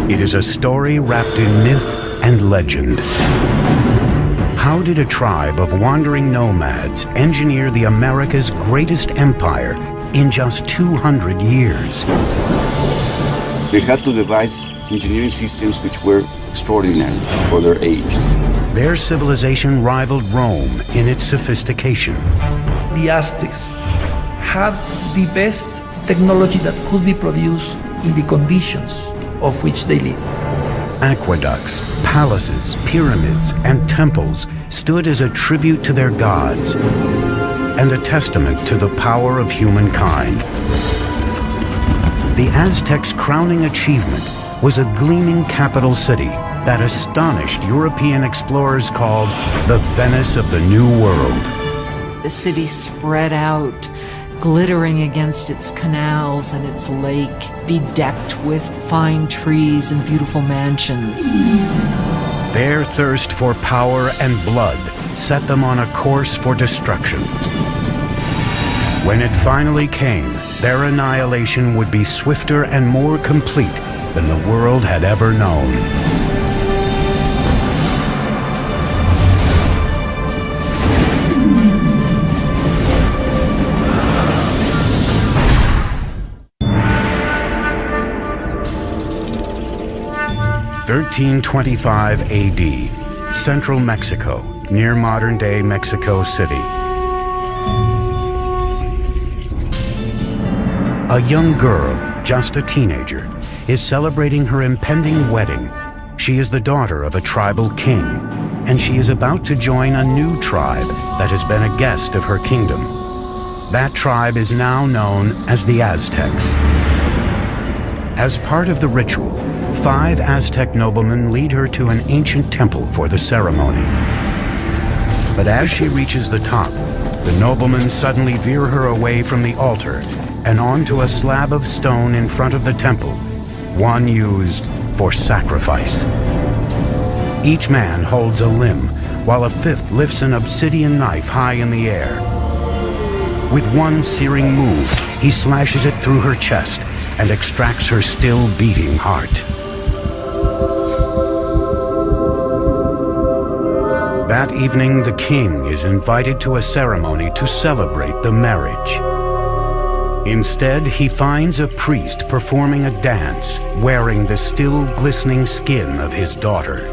It is a story wrapped in myth and legend. How did a tribe of wandering nomads engineer the America's greatest empire in just 200 years? They had to devise engineering systems which were extraordinary for their age. Their civilization rivaled Rome in its sophistication. The Aztecs had the best technology that could be produced in the conditions of which they lived. Aqueducts, palaces, pyramids, and temples stood as a tribute to their gods and a testament to the power of humankind. The Aztecs' crowning achievement was a gleaming capital city that astonished European explorers called the Venice of the New World. The city spread out, glittering against its canals and its lake, bedecked with fine trees and beautiful mansions. Their thirst for power and blood set them on a course for destruction. When it finally came, their annihilation would be swifter and more complete than the world had ever known. In 1325 AD, central Mexico, near modern-day Mexico City. A young girl, just a teenager, is celebrating her impending wedding. She is the daughter of a tribal king, and she is about to join a new tribe that has been a guest of her kingdom. That tribe is now known as the Aztecs. As part of the ritual, 5 Aztec noblemen lead her to an ancient temple for the ceremony. But as she reaches the top, the noblemen suddenly veer her away from the altar and onto a slab of stone in front of the temple, one used for sacrifice. Each man holds a limb, while a 5th lifts an obsidian knife high in the air. With one searing move, he slashes it through her chest and extracts her still beating heart. That evening, the king is invited to a ceremony to celebrate the marriage. Instead, he finds a priest performing a dance, wearing the still glistening skin of his daughter.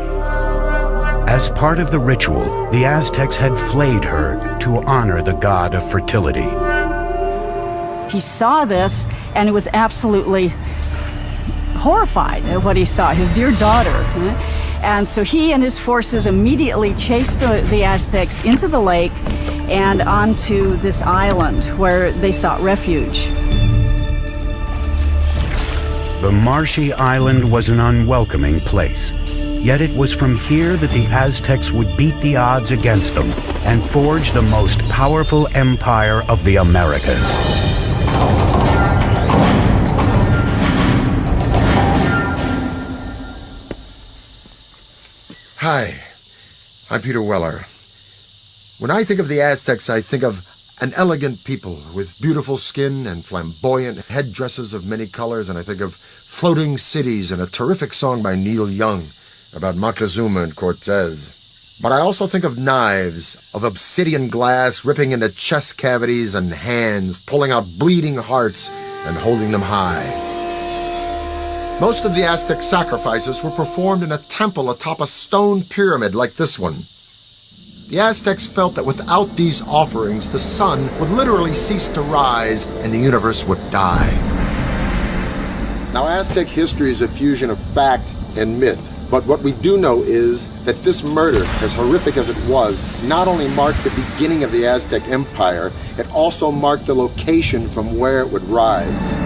As part of the ritual, the Aztecs had flayed her to honor the god of fertility. He saw this, and he was absolutely horrified at what he saw, his dear daughter. And so he and his forces immediately chased the Aztecs into the lake and onto this island where they sought refuge. The marshy island was an unwelcoming place. Yet it was from here that the Aztecs would beat the odds against them and forge the most powerful empire of the Americas. Hi, I'm Peter Weller. When I think of the Aztecs, I think of an elegant people with beautiful skin and flamboyant headdresses of many colors, and I think of floating cities and a terrific song by Neil Young about Moctezuma and Cortez. But I also think of knives, of obsidian glass ripping into chest cavities and hands, pulling out bleeding hearts and holding them high. Most of the Aztec sacrifices were performed in a temple atop a stone pyramid like this one. The Aztecs felt that without these offerings, the sun would literally cease to rise and the universe would die. Now, Aztec history is a fusion of fact and myth. But what we do know is that this murder, as horrific as it was, not only marked the beginning of the Aztec Empire, it also marked the location from where it would rise.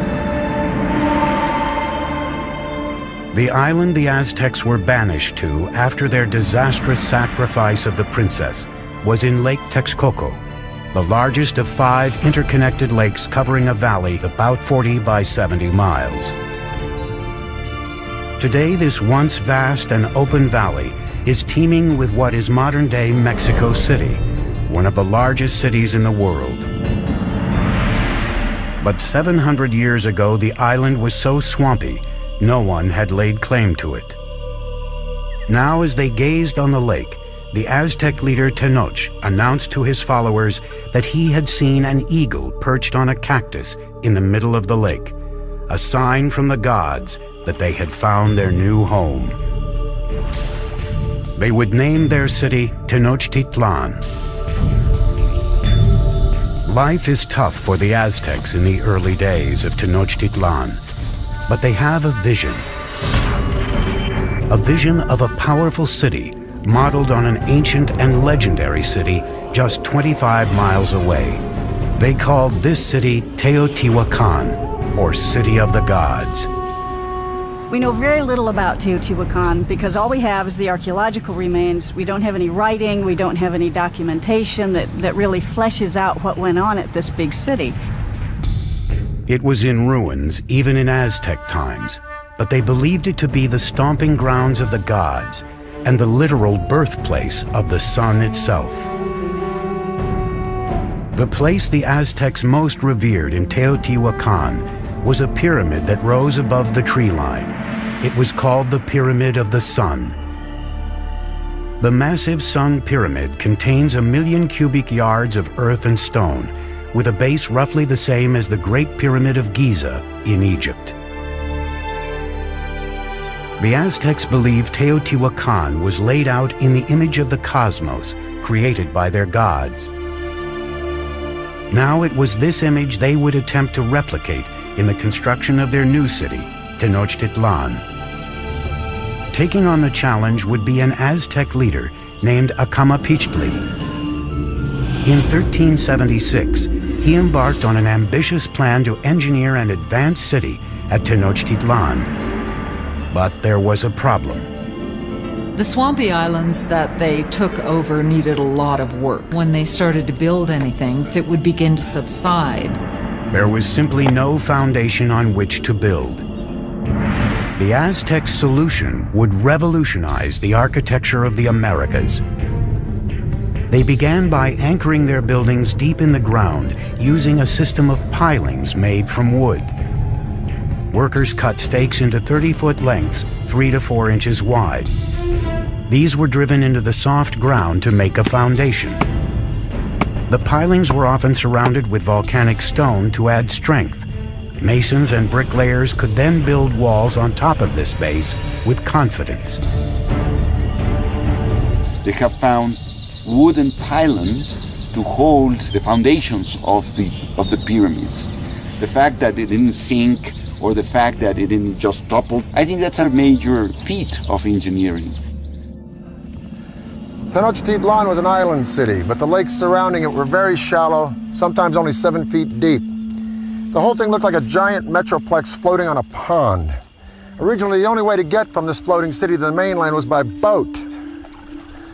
The island the Aztecs were banished to after their disastrous sacrifice of the princess was in Lake Texcoco, the largest of 5 interconnected lakes covering a valley about 40 by 70 miles. Today, this once vast and open valley is teeming with what is modern-day Mexico City, one of the largest cities in the world. But 700 years ago, the island was so swampy no one had laid claim to it. Now, as they gazed on the lake, the Aztec leader Tenoch announced to his followers that he had seen an eagle perched on a cactus in the middle of the lake, a sign from the gods that they had found their new home. They would name their city Tenochtitlan. Life is tough for the Aztecs in the early days of Tenochtitlan, but they have a vision of a powerful city modeled on an ancient and legendary city just 25 miles away. They called this city Teotihuacan, or City of the Gods. We know very little about Teotihuacan because all we have is the archaeological remains. We don't have any writing, we don't have any documentation that really fleshes out what went on at this big city. It was in ruins even in Aztec times, but they believed it to be the stomping grounds of the gods and the literal birthplace of the sun itself. The place the Aztecs most revered in Teotihuacan was a pyramid that rose above the tree line. It was called the Pyramid of the Sun. The massive Sun Pyramid contains 1 million cubic yards of earth and stone, with a base roughly the same as the Great Pyramid of Giza in Egypt. The Aztecs believed Teotihuacan was laid out in the image of the cosmos, created by their gods. Now it was this image they would attempt to replicate in the construction of their new city, Tenochtitlan. Taking on the challenge would be an Aztec leader named Acamapichtli. In 1376, he embarked on an ambitious plan to engineer an advanced city at Tenochtitlan. But there was a problem. The swampy islands that they took over needed a lot of work. When they started to build anything, it would begin to subside. There was simply no foundation on which to build. The Aztec solution would revolutionize the architecture of the Americas. They began by anchoring their buildings deep in the ground using a system of pilings made from wood. Workers cut stakes into 30-foot lengths, 3 to 4 inches wide. These were driven into the soft ground to make a foundation. The pilings were often surrounded with volcanic stone to add strength. Masons and bricklayers could then build walls on top of this base with confidence. They have found wooden pylons to hold the foundations of the pyramids. The fact that it didn't sink or the fact that it didn't just topple, I think that's a major feat of engineering. Tenochtitlan was an island city, but the lakes surrounding it were very shallow, sometimes only 7 feet deep. The whole thing looked like a giant metroplex floating on a pond. Originally, the only way to get from this floating city to the mainland was by boat.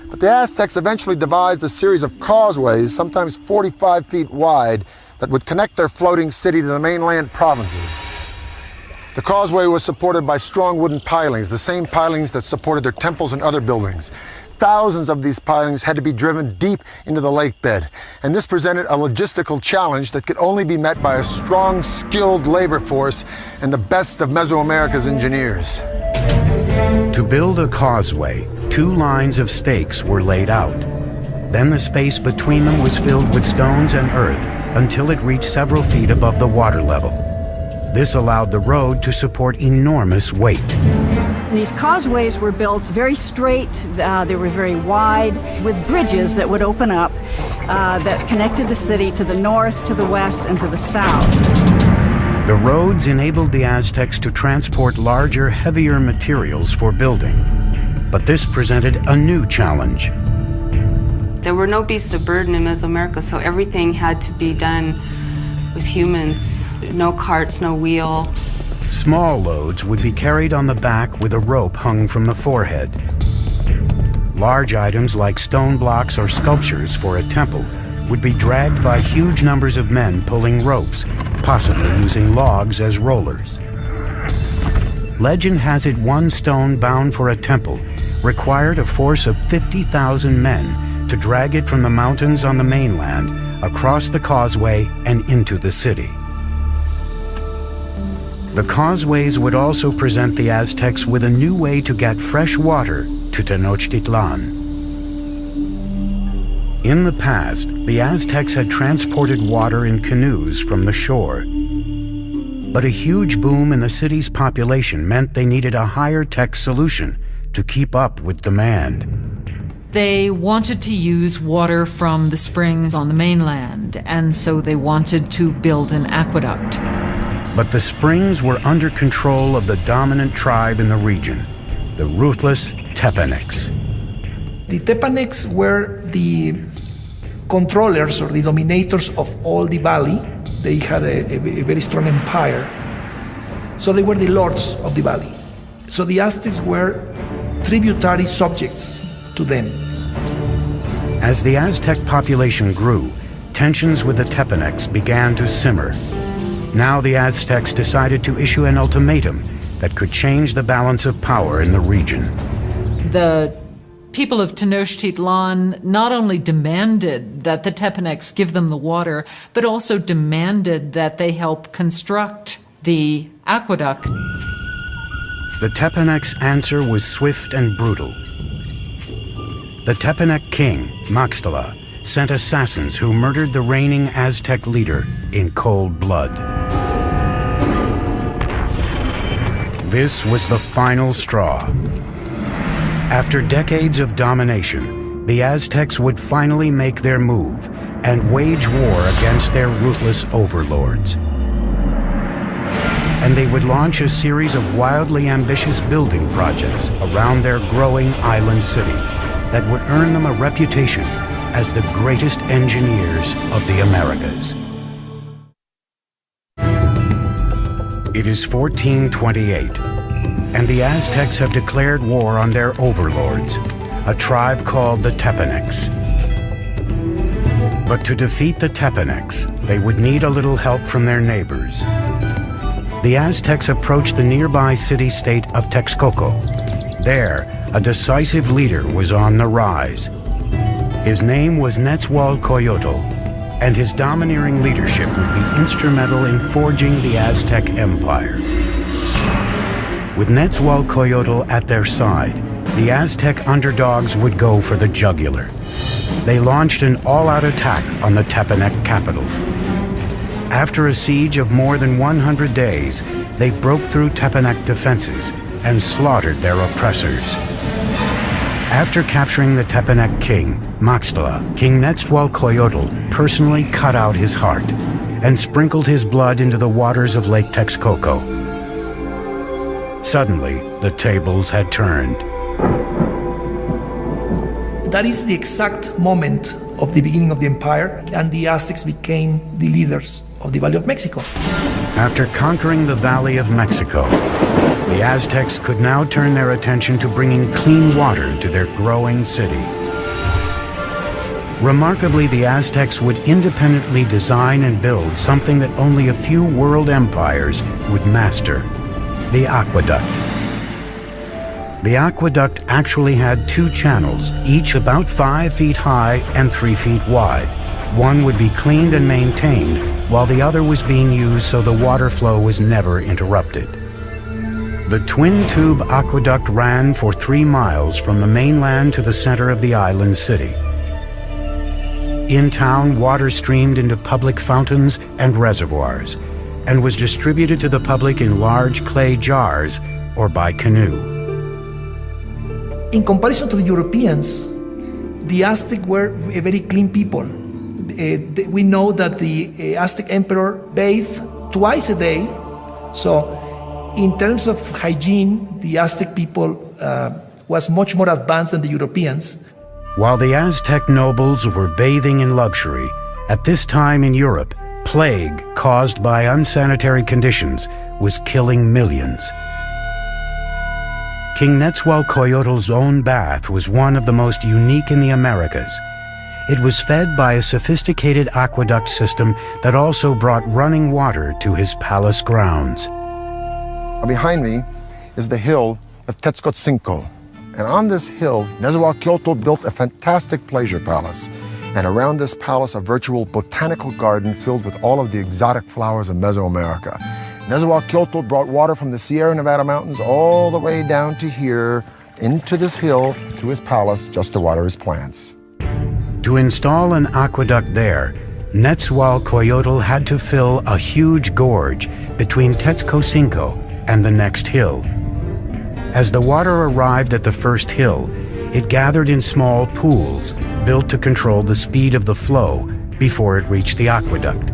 But the Aztecs eventually devised a series of causeways, sometimes 45 feet wide, that would connect their floating city to the mainland provinces. The causeway was supported by strong wooden pilings, the same pilings that supported their temples and other buildings. Thousands of these pilings had to be driven deep into the lake bed, and this presented a logistical challenge that could only be met by a strong, skilled labor force and the best of Mesoamerica's engineers. To build a causeway, 2 lines of stakes were laid out. Then the space between them was filled with stones and earth until it reached several feet above the water level. This allowed the road to support enormous weight. These causeways were built very straight, they were very wide, with bridges that would open up that connected the city to the north, to the west, and to the south. The roads enabled the Aztecs to transport larger, heavier materials for building. But this presented a new challenge. There were no beasts of burden in Mesoamerica, so everything had to be done with humans. No carts, no wheel. Small loads would be carried on the back with a rope hung from the forehead. Large items like stone blocks or sculptures for a temple would be dragged by huge numbers of men pulling ropes, possibly using logs as rollers. Legend has it one stone bound for a temple required a force of 50,000 men to drag it from the mountains on the mainland across the causeway and into the city. The causeways would also present the Aztecs with a new way to get fresh water to Tenochtitlan. In the past, the Aztecs had transported water in canoes from the shore. But a huge boom in the city's population meant they needed a higher-tech solution to keep up with demand. They wanted to use water from the springs on the mainland, and so they wanted to build an aqueduct. But the springs were under control of the dominant tribe in the region, the ruthless Tepanecs. The Tepanecs were the controllers or the dominators of all the valley. They had a very strong empire. So they were the lords of the valley. So the Aztecs were tributary subjects to them. As the Aztec population grew, tensions with the Tepanecs began to simmer. Now the Aztecs decided to issue an ultimatum that could change the balance of power in the region. The people of Tenochtitlan not only demanded that the Tepanecs give them the water, but also demanded that they help construct the aqueduct. The Tepanecs' answer was swift and brutal. The Tepanec king, Maxtla, sent assassins who murdered the reigning Aztec leader in cold blood. This was the final straw. After decades of domination, the Aztecs would finally make their move and wage war against their ruthless overlords. And they would launch a series of wildly ambitious building projects around their growing island city that would earn them a reputation as the greatest engineers of the Americas. It is 1428, and the Aztecs have declared war on their overlords, a tribe called the Tepanecs. But to defeat the Tepanecs, they would need a little help from their neighbors. The Aztecs approached the nearby city-state of Texcoco. There, a decisive leader was on the rise. His name was Nezahualcoyotl, and his domineering leadership would be instrumental in forging the Aztec Empire. With Nezahualcoyotl at their side, the Aztec underdogs would go for the jugular. They launched an all-out attack on the Tepanec capital. After a siege of more than 100 days, they broke through Tepanec defenses and slaughtered their oppressors. After capturing the Tepanec king, Maxtla, King Nezahualcoyotl personally cut out his heart and sprinkled his blood into the waters of Lake Texcoco. Suddenly, the tables had turned. That is the exact moment of the beginning of the empire, and the Aztecs became the leaders of the Valley of Mexico. After conquering the Valley of Mexico, the Aztecs could now turn their attention to bringing clean water to their growing city. Remarkably, the Aztecs would independently design and build something that only a few world empires would master: the aqueduct. The aqueduct actually had two channels, each about 5 feet high and 3 feet wide. One would be cleaned and maintained, while the other was being used so the water flow was never interrupted. The twin-tube aqueduct ran for 3 miles from the mainland to the center of the island city. In town, water streamed into public fountains and reservoirs, and was distributed to the public in large clay jars or by canoe. In comparison to the Europeans, the Aztec were a very clean people. We know that the Aztec emperor bathed twice a day. So in terms of hygiene, the Aztec people was much more advanced than the Europeans. While the Aztec nobles were bathing in luxury, at this time in Europe, plague caused by unsanitary conditions was killing millions. King Nezahualcoyotl's own bath was one of the most unique in the Americas. It was fed by a sophisticated aqueduct system that also brought running water to his palace grounds. Behind me is the hill of Tetzcoatzinco. And on this hill, Nezahualcoyotl built a fantastic pleasure palace. And around this palace, a virtual botanical garden filled with all of the exotic flowers of Mesoamerica. Nezahualcóyotl brought water from the Sierra Nevada mountains all the way down to here, into this hill, to his palace, just to water his plants. To install an aqueduct there, Nezahualcóyotl had to fill a huge gorge between Tetzcocinco and the next hill. As the water arrived at the first hill, it gathered in small pools built to control the speed of the flow before it reached the aqueduct.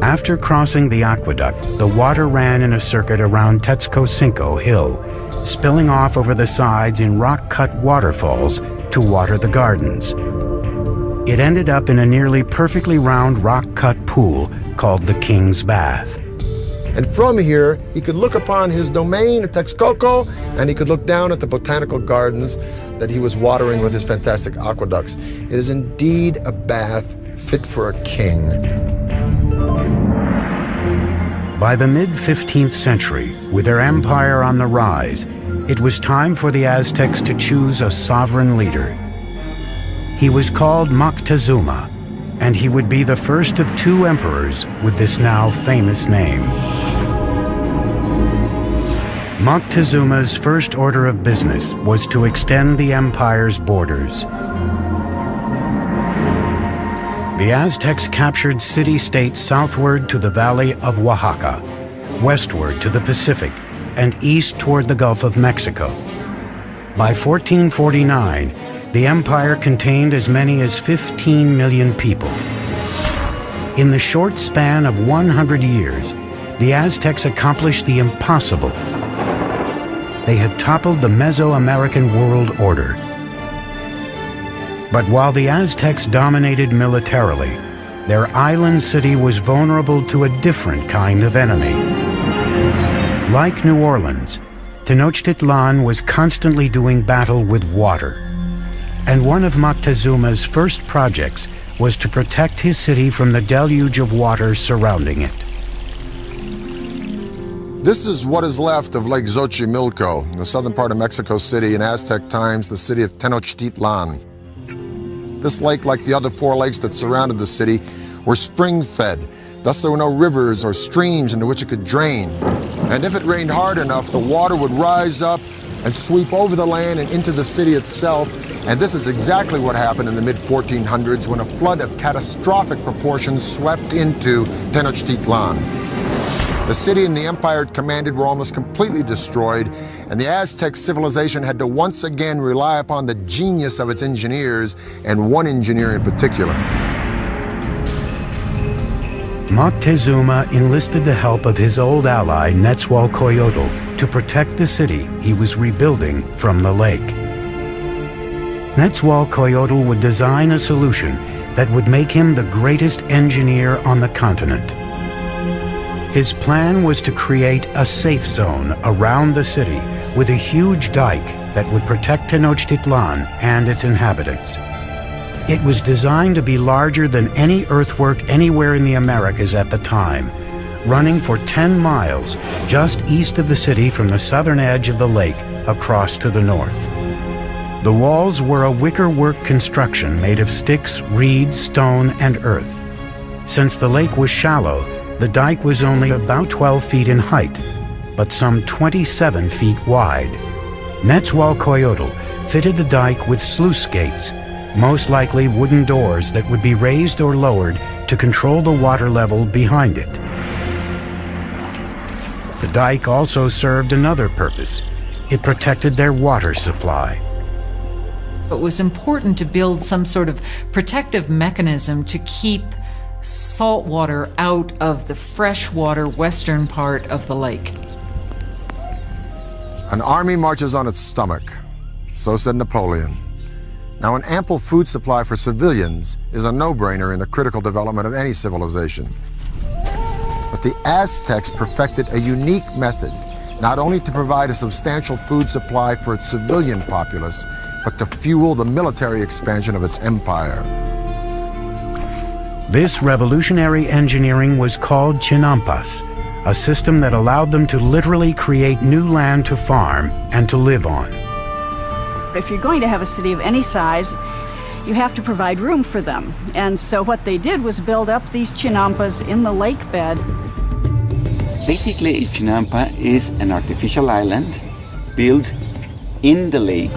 After crossing the aqueduct, the water ran in a circuit around Tetzcocinco Hill, spilling off over the sides in rock-cut waterfalls to water the gardens. It ended up in a nearly perfectly round rock-cut pool called the King's Bath. And from here, he could look upon his domain at Texcoco, and he could look down at the botanical gardens that he was watering with his fantastic aqueducts. It is indeed a bath fit for a king. By the mid-15th century, with their empire on the rise, it was time for the Aztecs to choose a sovereign leader. He was called Moctezuma, and he would be the first of two emperors with this now famous name. Moctezuma's first order of business was to extend the empire's borders. The Aztecs captured city-states southward to the valley of Oaxaca, westward to the Pacific, and east toward the Gulf of Mexico. By 1449, the empire contained as many as 15 million people. In the short span of 100 years, the Aztecs accomplished the impossible. They had toppled the Mesoamerican world order. But while the Aztecs dominated militarily, their island city was vulnerable to a different kind of enemy. Like New Orleans, Tenochtitlan was constantly doing battle with water. And one of Moctezuma's first projects was to protect his city from the deluge of water surrounding it. This is what is left of Lake Xochimilco, in the southern part of Mexico City, in Aztec times, the city of Tenochtitlan. This lake, like the other four lakes that surrounded the city, were spring-fed. Thus there were no rivers or streams into which it could drain. And if it rained hard enough, the water would rise up and sweep over the land and into the city itself. And this is exactly what happened in the mid-1400s when a flood of catastrophic proportions swept into Tenochtitlan. The city and the empire it commanded were almost completely destroyed, and the Aztec civilization had to once again rely upon the genius of its engineers, and one engineer in particular. Moctezuma enlisted the help of his old ally Nezahualcóyotl to protect the city he was rebuilding from the lake. Nezahualcóyotl would design a solution that would make him the greatest engineer on the continent. His plan was to create a safe zone around the city with a huge dike that would protect Tenochtitlan and its inhabitants. It was designed to be larger than any earthwork anywhere in the Americas at the time, running for 10 miles just east of the city from the southern edge of the lake across to the north. The walls were a wickerwork construction made of sticks, reeds, stone, and earth. Since the lake was shallow, the dike was only about 12 feet in height, but some 27 feet wide. Nezahualcóyotl fitted the dike with sluice gates, most likely wooden doors that would be raised or lowered to control the water level behind it. The dike also served another purpose. It protected their water supply. It was important to build some sort of protective mechanism to keep salt water out of the freshwater western part of the lake. An army marches on its stomach, so said Napoleon. Now, an ample food supply for civilians is a no-brainer in the critical development of any civilization. But the Aztecs perfected a unique method, not only to provide a substantial food supply for its civilian populace, but to fuel the military expansion of its empire. This revolutionary engineering was called Chinampas, a system that allowed them to literally create new land to farm and to live on. If you're going to have a city of any size, you have to provide room for them. And so what they did was build up these chinampas in the lake bed. Basically, Chinampa is an artificial island built in the lake.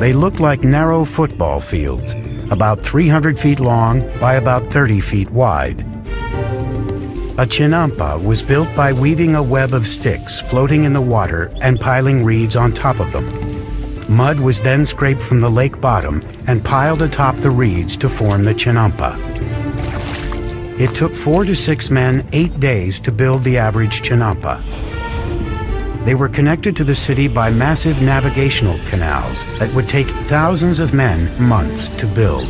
They look like narrow football fields, about 300 feet long by about 30 feet wide. A chinampa was built by weaving a web of sticks floating in the water and piling reeds on top of them. Mud was then scraped from the lake bottom and piled atop the reeds to form the chinampa. It took 4 to 6 men 8 days to build the average chinampa. They were connected to the city by massive navigational canals that would take thousands of men months to build.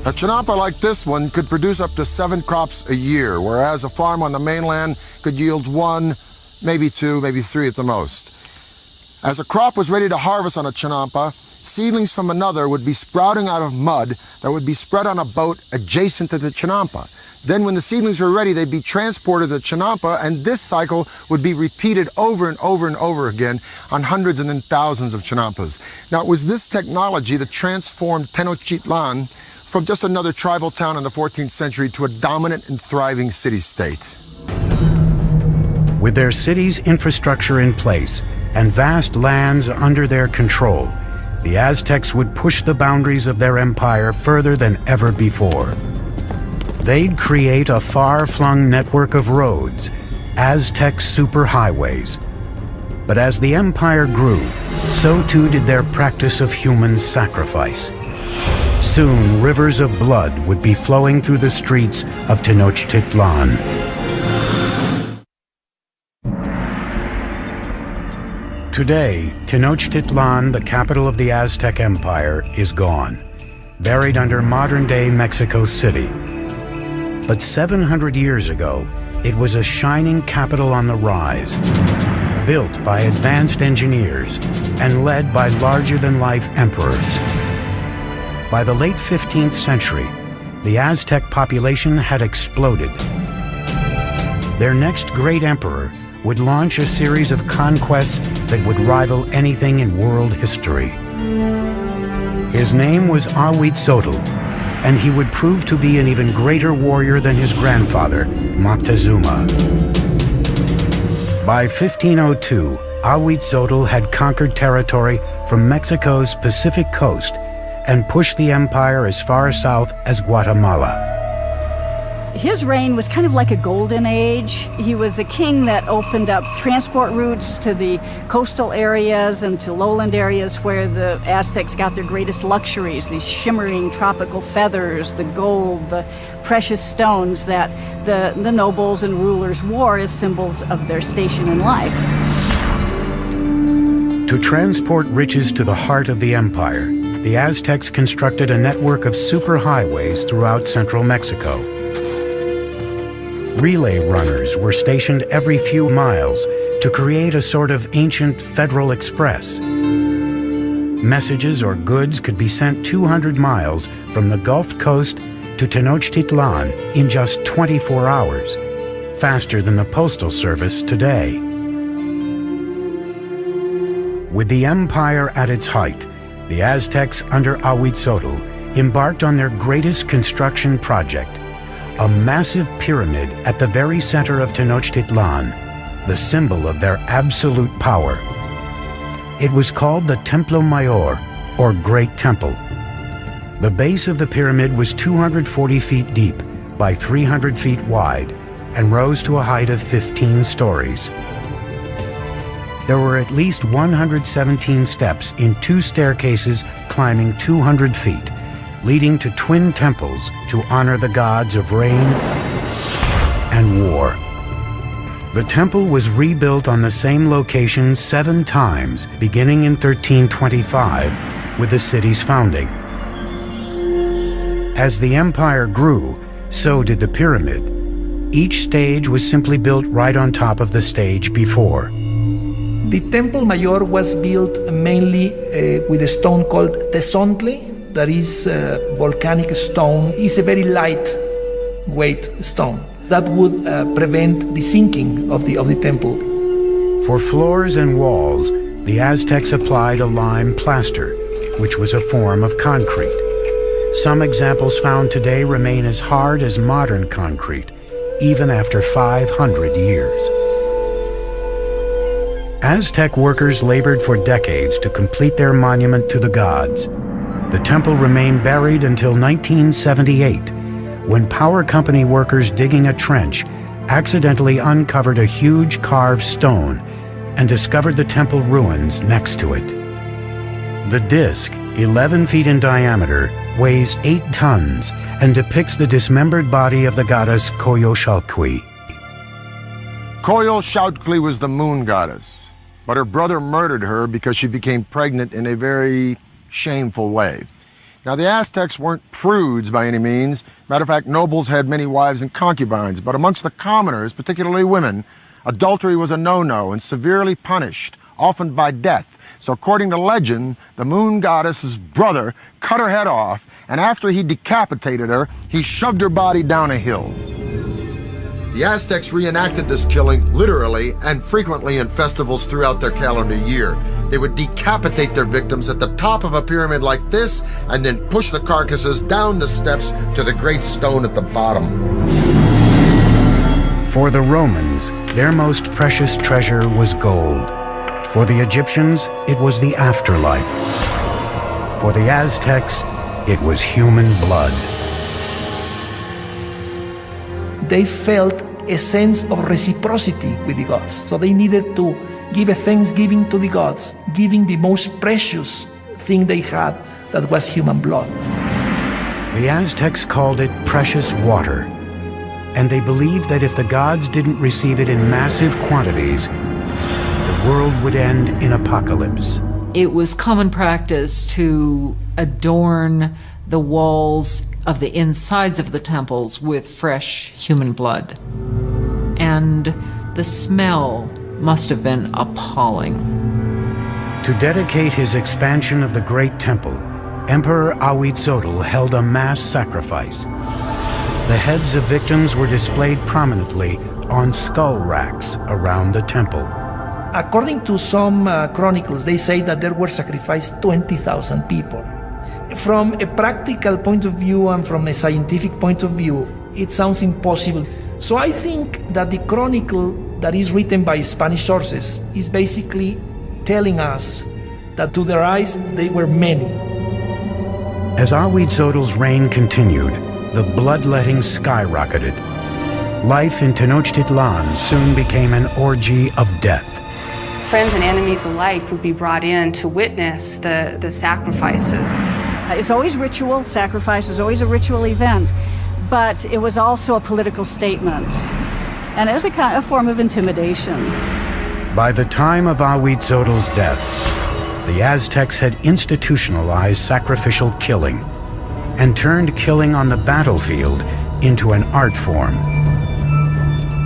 A chinampa like this one could produce up to 7 crops a year, whereas a farm on the mainland could yield 1, maybe 2, maybe 3 at the most. As a crop was ready to harvest on a chinampa, seedlings from another would be sprouting out of mud that would be spread on a boat adjacent to the chinampa. Then when the seedlings were ready, they'd be transported to chinampa, and this cycle would be repeated over and over and over again on hundreds and then thousands of chinampas. Now, it was this technology that transformed Tenochtitlan from just another tribal town in the 14th century to a dominant and thriving city-state. With their city's infrastructure in place and vast lands under their control, the Aztecs would push the boundaries of their empire further than ever before. They'd create a far-flung network of roads, Aztec superhighways. But as the empire grew, so too did their practice of human sacrifice. Soon, rivers of blood would be flowing through the streets of Tenochtitlan. Today, Tenochtitlan, the capital of the Aztec Empire, is gone, buried under modern-day Mexico City. But 700 years ago, it was a shining capital on the rise, built by advanced engineers and led by larger-than-life emperors. By the late 15th century, the Aztec population had exploded. Their next great emperor would launch a series of conquests that would rival anything in world history. His name was Ahuitzotl, and he would prove to be an even greater warrior than his grandfather, Moctezuma. By 1502, Ahuitzotl had conquered territory from Mexico's Pacific coast and pushed the empire as far south as Guatemala. His reign was kind of like a golden age. He was a king that opened up transport routes to the coastal areas and to lowland areas where the Aztecs got their greatest luxuries, these shimmering tropical feathers, the gold, the precious stones that the nobles and rulers wore as symbols of their station in life. To transport riches to the heart of the empire, the Aztecs constructed a network of superhighways throughout central Mexico. Relay runners were stationed every few miles to create a sort of ancient Federal Express. Messages or goods could be sent 200 miles from the Gulf Coast to Tenochtitlan in just 24 hours, faster than the postal service today. With the empire at its height, the Aztecs under Ahuitzotl embarked on their greatest construction project, a massive pyramid at the very center of Tenochtitlan, the symbol of their absolute power. It was called the Templo Mayor, or Great Temple. The base of the pyramid was 240 feet deep by 300 feet wide and rose to a height of 15 stories. There were at least 117 steps in 2 staircases climbing 200 feet, leading to twin temples to honor the gods of rain and war. The temple was rebuilt on the same location 7 times, beginning in 1325 with the city's founding. As the empire grew, so did the pyramid. Each stage was simply built right on top of the stage before. The Templo Mayor was built mainly with a stone called tezontle, that is volcanic stone. It's a very lightweight stone that would prevent the sinking of the temple. For floors and walls, the Aztecs applied a lime plaster, which was a form of concrete. Some examples found today remain as hard as modern concrete, even after 500 years. Aztec workers labored for decades to complete their monument to the gods. The temple remained buried until 1978, when power company workers digging a trench accidentally uncovered a huge carved stone and discovered the temple ruins next to it. The disc, 11 feet in diameter, weighs 8 tons and depicts the dismembered body of the goddess Coyolxauhqui. Coyolxauhqui was the moon goddess, but her brother murdered her because she became pregnant in a very shameful way. Now, the Aztecs weren't prudes by any means. Matter of fact, nobles had many wives and concubines, but amongst the commoners, particularly women, adultery was a no-no and severely punished, often by death. So according to legend, the moon goddess's brother cut her head off, and after he decapitated her, he shoved her body down a hill. The Aztecs reenacted this killing literally and frequently in festivals throughout their calendar year. They would decapitate their victims at the top of a pyramid like this and then push the carcasses down the steps to the great stone at the bottom. For the Romans, their most precious treasure was gold. For the Egyptians, it was the afterlife. For the Aztecs, it was human blood. They felt a sense of reciprocity with the gods. So they needed to give a thanksgiving to the gods, giving the most precious thing they had, that was human blood. The Aztecs called it precious water, and they believed that if the gods didn't receive it in massive quantities, the world would end in apocalypse. It was common practice to adorn the walls of the insides of the temples with fresh human blood. And the smell must have been appalling. To dedicate his expansion of the Great Temple, Emperor Ahuitzotl held a mass sacrifice. The heads of victims were displayed prominently on skull racks around the temple. According to some chronicles, they say that there were sacrificed 20,000 people. From a practical point of view and from a scientific point of view, it sounds impossible. So I think that the chronicle that is written by Spanish sources is basically telling us that to their eyes they were many. As Ahuitzotl's reign continued, the bloodletting skyrocketed. Life in Tenochtitlan soon became an orgy of death. Friends and enemies alike would be brought in to witness the sacrifices. It's always ritual. Sacrifice is always a ritual event, but it was also a political statement, and it was a form of intimidation. By the time of Ahuitzotl's death, the Aztecs had institutionalized sacrificial killing and turned killing on the battlefield into an art form.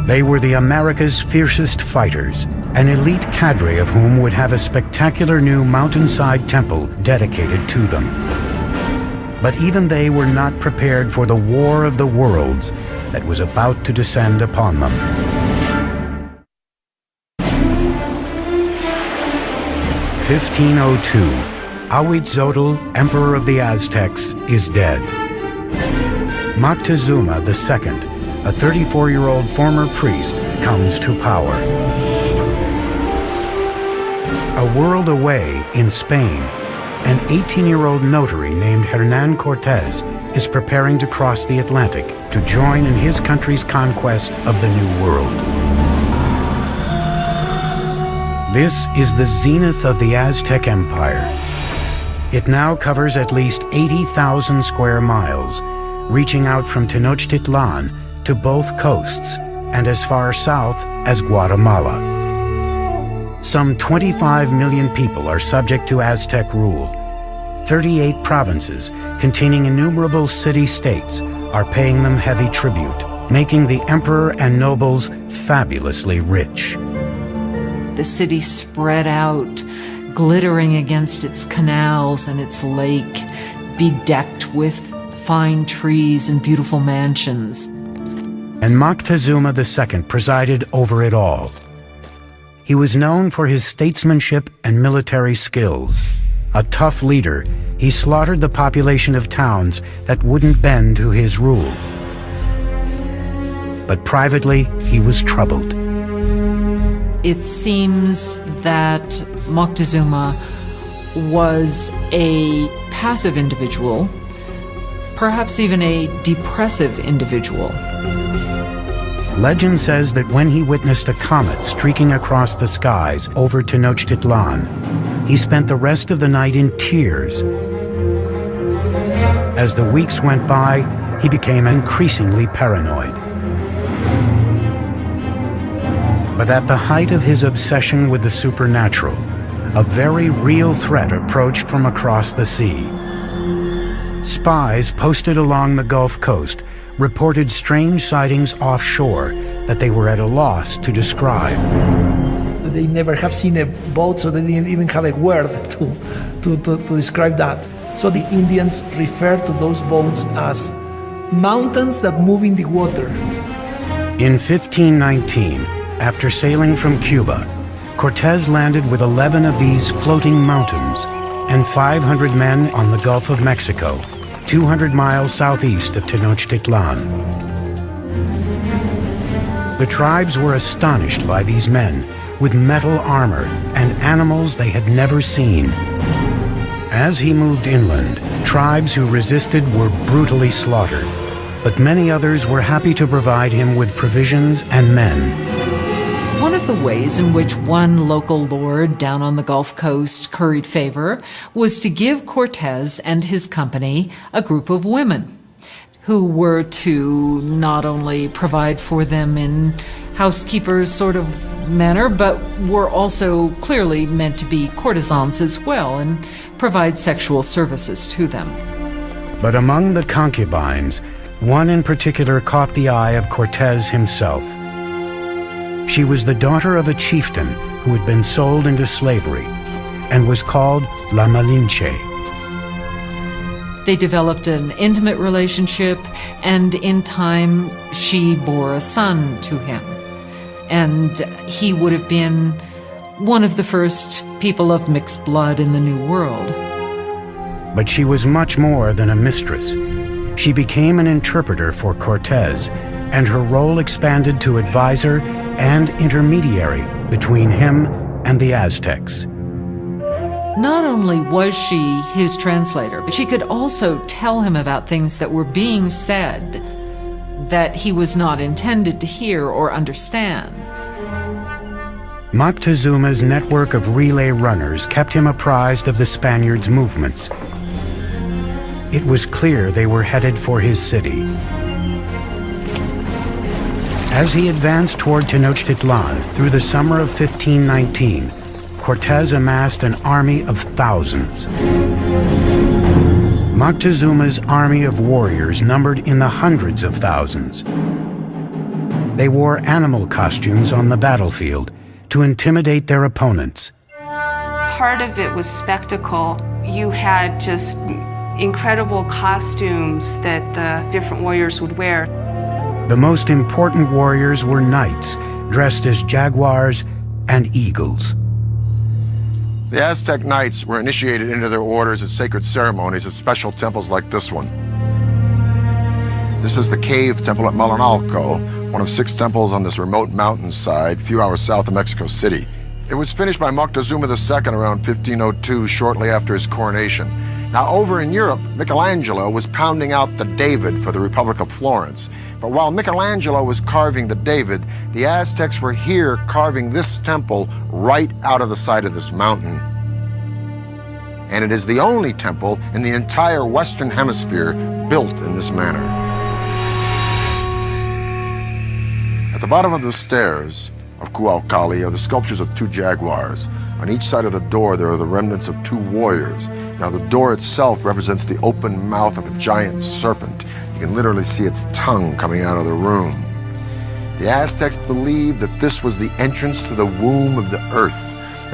They were the America's fiercest fighters, an elite cadre of whom would have a spectacular new mountainside temple dedicated to them. But even they were not prepared for the war of the worlds that was about to descend upon them. In 1502, Ahuitzotl, Emperor of the Aztecs, is dead. Moctezuma II, a 34-year-old former priest, comes to power. A world away in Spain, an 18-year-old notary named Hernan Cortés is preparing to cross the Atlantic to join in his country's conquest of the New World. This is the zenith of the Aztec Empire. It now covers at least 80,000 square miles, reaching out from Tenochtitlan to both coasts and as far south as Guatemala. Some 25 million people are subject to Aztec rule. 38 provinces, containing innumerable city-states, are paying them heavy tribute, making the emperor and nobles fabulously rich. The city spread out, glittering against its canals and its lake, bedecked with fine trees and beautiful mansions. And Moctezuma II presided over it all. He was known for his statesmanship and military skills. A tough leader, he slaughtered the population of towns that wouldn't bend to his rule. but privately he was troubled. It seems that Moctezuma was a passive individual, perhaps even a depressive individual. Legend says that when he witnessed a comet streaking across the skies over Tenochtitlan, he spent the rest of the night in tears. As the weeks went by, he became increasingly paranoid. But at the height of his obsession with the supernatural, a very real threat approached from across the sea. Spies posted along the Gulf Coast reported strange sightings offshore that they were at a loss to describe. They never have seen a boat, so they didn't even have a word to describe that. So the Indians refer to those boats as mountains that move in the water. In 1519, after sailing from Cuba, Cortés landed with 11 of these floating mountains and 500 men on the Gulf of Mexico, 200 miles southeast of Tenochtitlan. The tribes were astonished by these men with metal armor and animals they had never seen. As he moved inland, tribes who resisted were brutally slaughtered, but many others were happy to provide him with provisions and men. One of the ways in which one local lord down on the Gulf Coast curried favor was to give Cortés and his company a group of women who were to not only provide for them in housekeepers sort of manner, but were also clearly meant to be courtesans as well and provide sexual services to them. But among the concubines, one in particular caught the eye of Cortés himself. She was the daughter of a chieftain who had been sold into slavery and was called La Malinche. They developed an intimate relationship, and in time she bore a son to him. And he would have been one of the first people of mixed blood in the New World. But she was much more than a mistress. She became an interpreter for Cortés, and her role expanded to advisor and intermediary between him and the Aztecs. Not only was she his translator, but she could also tell him about things that were being said that he was not intended to hear or understand. Moctezuma's network of relay runners kept him apprised of the Spaniards' movements. It was clear they were headed for his city. As he advanced toward Tenochtitlan through the summer of 1519, Cortés amassed an army of thousands. Moctezuma's army of warriors numbered in the hundreds of thousands. They wore animal costumes on the battlefield to intimidate their opponents. Part of it was spectacle. You had just incredible costumes that the different warriors would wear. The most important warriors were knights, dressed as jaguars and eagles. The Aztec knights were initiated into their orders at sacred ceremonies at special temples like this one. This is the cave temple at Malinalco, one of 6 temples on this remote mountainside, a few hours south of Mexico City. It was finished by Moctezuma II around 1502, shortly after his coronation. Now, over in Europe, Michelangelo was pounding out the David for the Republic of Florence. But while Michelangelo was carving the David, the Aztecs were here carving this temple right out of the side of this mountain. And it is the only temple in the entire Western Hemisphere built in this manner. At the bottom of the stairs of Cuauhtli are the sculptures of 2 jaguars. On each side of the door there are the remnants of 2 warriors. Now the door itself represents the open mouth of a giant serpent. You can literally see its tongue coming out of the room. The Aztecs believed that this was the entrance to the womb of the earth.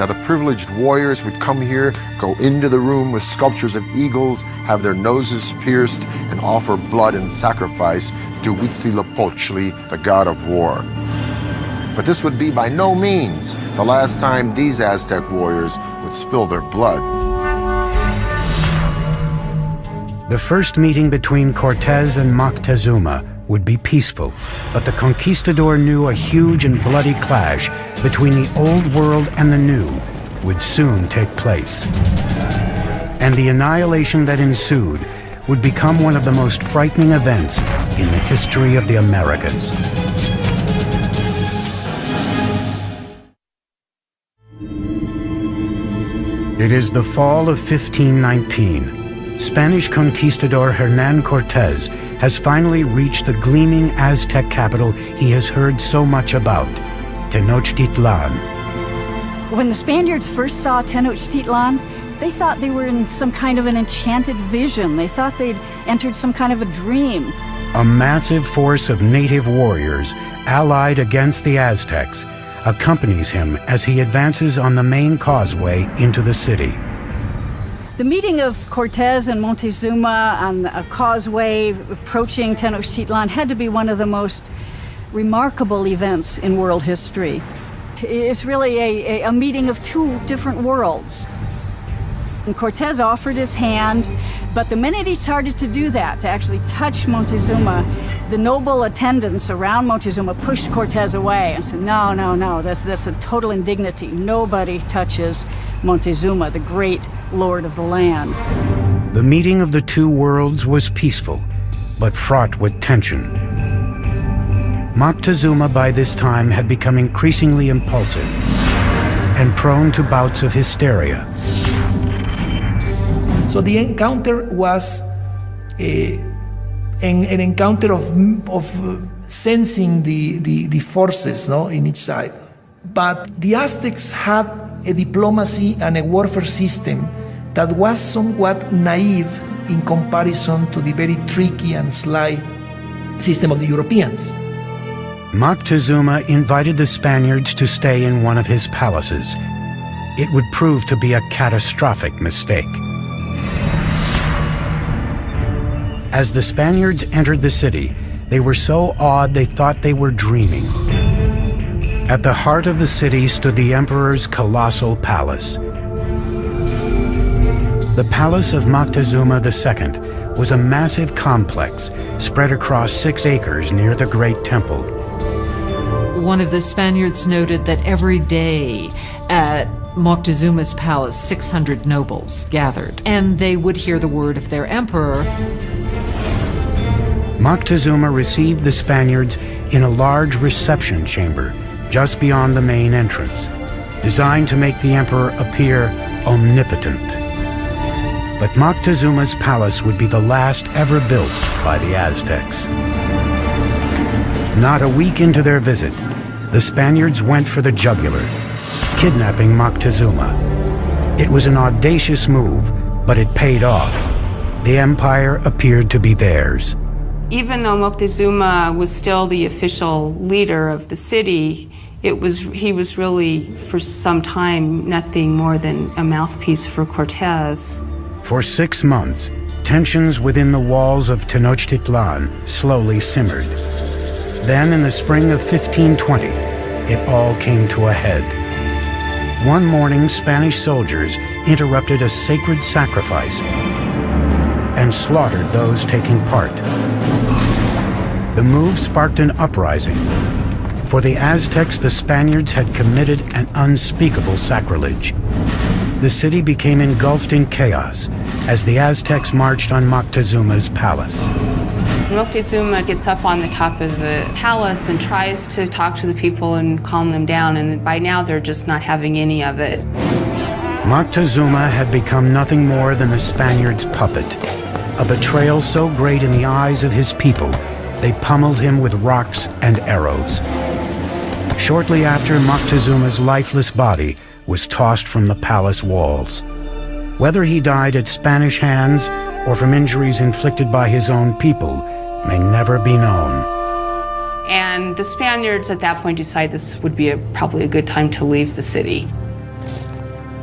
Now the privileged warriors would come here, go into the room with sculptures of eagles, have their noses pierced, and offer blood and sacrifice to Huitzilopochtli, the god of war. But this would be by no means the last time these Aztec warriors would spill their blood. The first meeting between Cortés and Moctezuma would be peaceful, but the conquistador knew a huge and bloody clash between the old world and the new would soon take place. And the annihilation that ensued would become one of the most frightening events in the history of the Americas. It is the fall of 1519. Spanish conquistador Hernán Cortés has finally reached the gleaming Aztec capital he has heard so much about, Tenochtitlan. When the Spaniards first saw Tenochtitlan, they thought they were in some kind of an enchanted vision. They thought they'd entered some kind of a dream. A massive force of native warriors, allied against the Aztecs, accompanies him as he advances on the main causeway into the city. The meeting of Cortés and Montezuma on a causeway approaching Tenochtitlan had to be one of the most remarkable events in world history. It's really a meeting of two different worlds. And Cortés offered his hand, but the minute he started to do that, to actually touch Montezuma, the noble attendants around Montezuma pushed Cortés away and said, no, no, no, that's a total indignity. Nobody touches Montezuma, the great lord of the land. The meeting of the two worlds was peaceful, but fraught with tension. Moctezuma by this time had become increasingly impulsive and prone to bouts of hysteria. So the encounter was an encounter of sensing the forces, no, in each side. But the Aztecs had a diplomacy and a warfare system that was somewhat naive in comparison to the very tricky and sly system of the Europeans. Moctezuma invited the Spaniards to stay in one of his palaces. It would prove to be a catastrophic mistake. As the Spaniards entered the city, they were so awed they thought they were dreaming. At the heart of the city stood the emperor's colossal palace. The palace of Moctezuma II was a massive complex spread across 6 acres near the Great Temple. One of the Spaniards noted that every day at Moctezuma's palace, 600 nobles gathered, and they would hear the word of their emperor. Moctezuma received the Spaniards in a large reception chamber just beyond the main entrance, designed to make the emperor appear omnipotent. But Moctezuma's palace would be the last ever built by the Aztecs. Not a week into their visit, the Spaniards went for the jugular, kidnapping Moctezuma. It was an audacious move, but it paid off. The empire appeared to be theirs. Even though Moctezuma was still the official leader of the city, he was really, for some time, nothing more than a mouthpiece for Cortés. For 6 months, tensions within the walls of Tenochtitlan slowly simmered. Then, in the spring of 1520, it all came to a head. One morning, Spanish soldiers interrupted a sacred sacrifice and slaughtered those taking part. The move sparked an uprising. For the Aztecs, the Spaniards had committed an unspeakable sacrilege. The city became engulfed in chaos as the Aztecs marched on Moctezuma's palace. Moctezuma gets up on the top of the palace and tries to talk to the people and calm them down, and by now they're just not having any of it. Moctezuma had become nothing more than the Spaniards' puppet, a betrayal so great in the eyes of his people, they pummeled him with rocks and arrows. Shortly after, Moctezuma's lifeless body was tossed from the palace walls. Whether he died at Spanish hands or from injuries inflicted by his own people may never be known. And the Spaniards at that point decided this would be probably a good time to leave the city.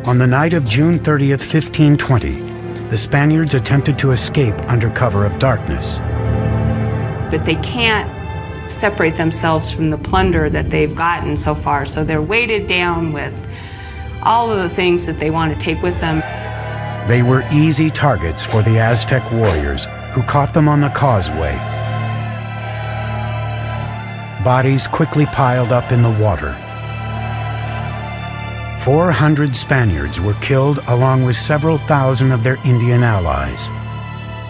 On the night of June 30th, 1520, the Spaniards attempted to escape under cover of darkness. But they can't separate themselves from the plunder that they've gotten so far, so they're weighted down with all of the things that they want to take with them. They were easy targets for the Aztec warriors, who caught them on the causeway. bodies quickly piled up in the water. 400 Spaniards were killed along with several thousand of their Indian allies.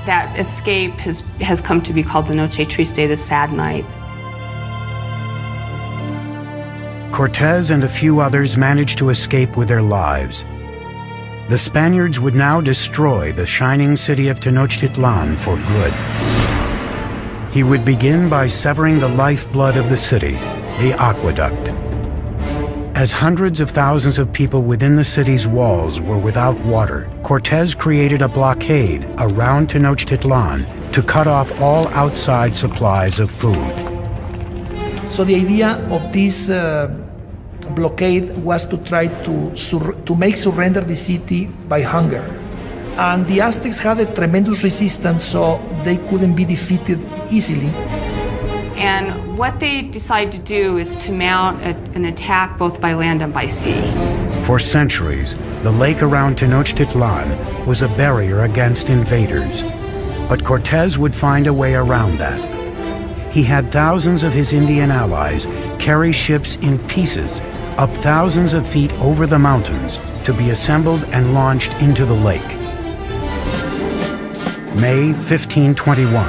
That escape has come to be called the Noche Triste, the sad night. Cortez and a few others managed to escape with their lives. The Spaniards would now destroy the shining city of Tenochtitlan for good. He would begin by severing the lifeblood of the city, the aqueduct. As hundreds of thousands of people within the city's walls were without water, Cortez created a blockade around Tenochtitlan to cut off all outside supplies of food. So the idea of this blockade was to try to make surrender the city by hunger. And the Aztecs had a tremendous resistance, so they couldn't be defeated easily. And what they decided to do is to mount an attack both by land and by sea. For centuries, the lake around Tenochtitlan was a barrier against invaders. But Cortez would find a way around that. He had thousands of his Indian allies carry ships in pieces up thousands of feet over the mountains to be assembled and launched into the lake. May 1521.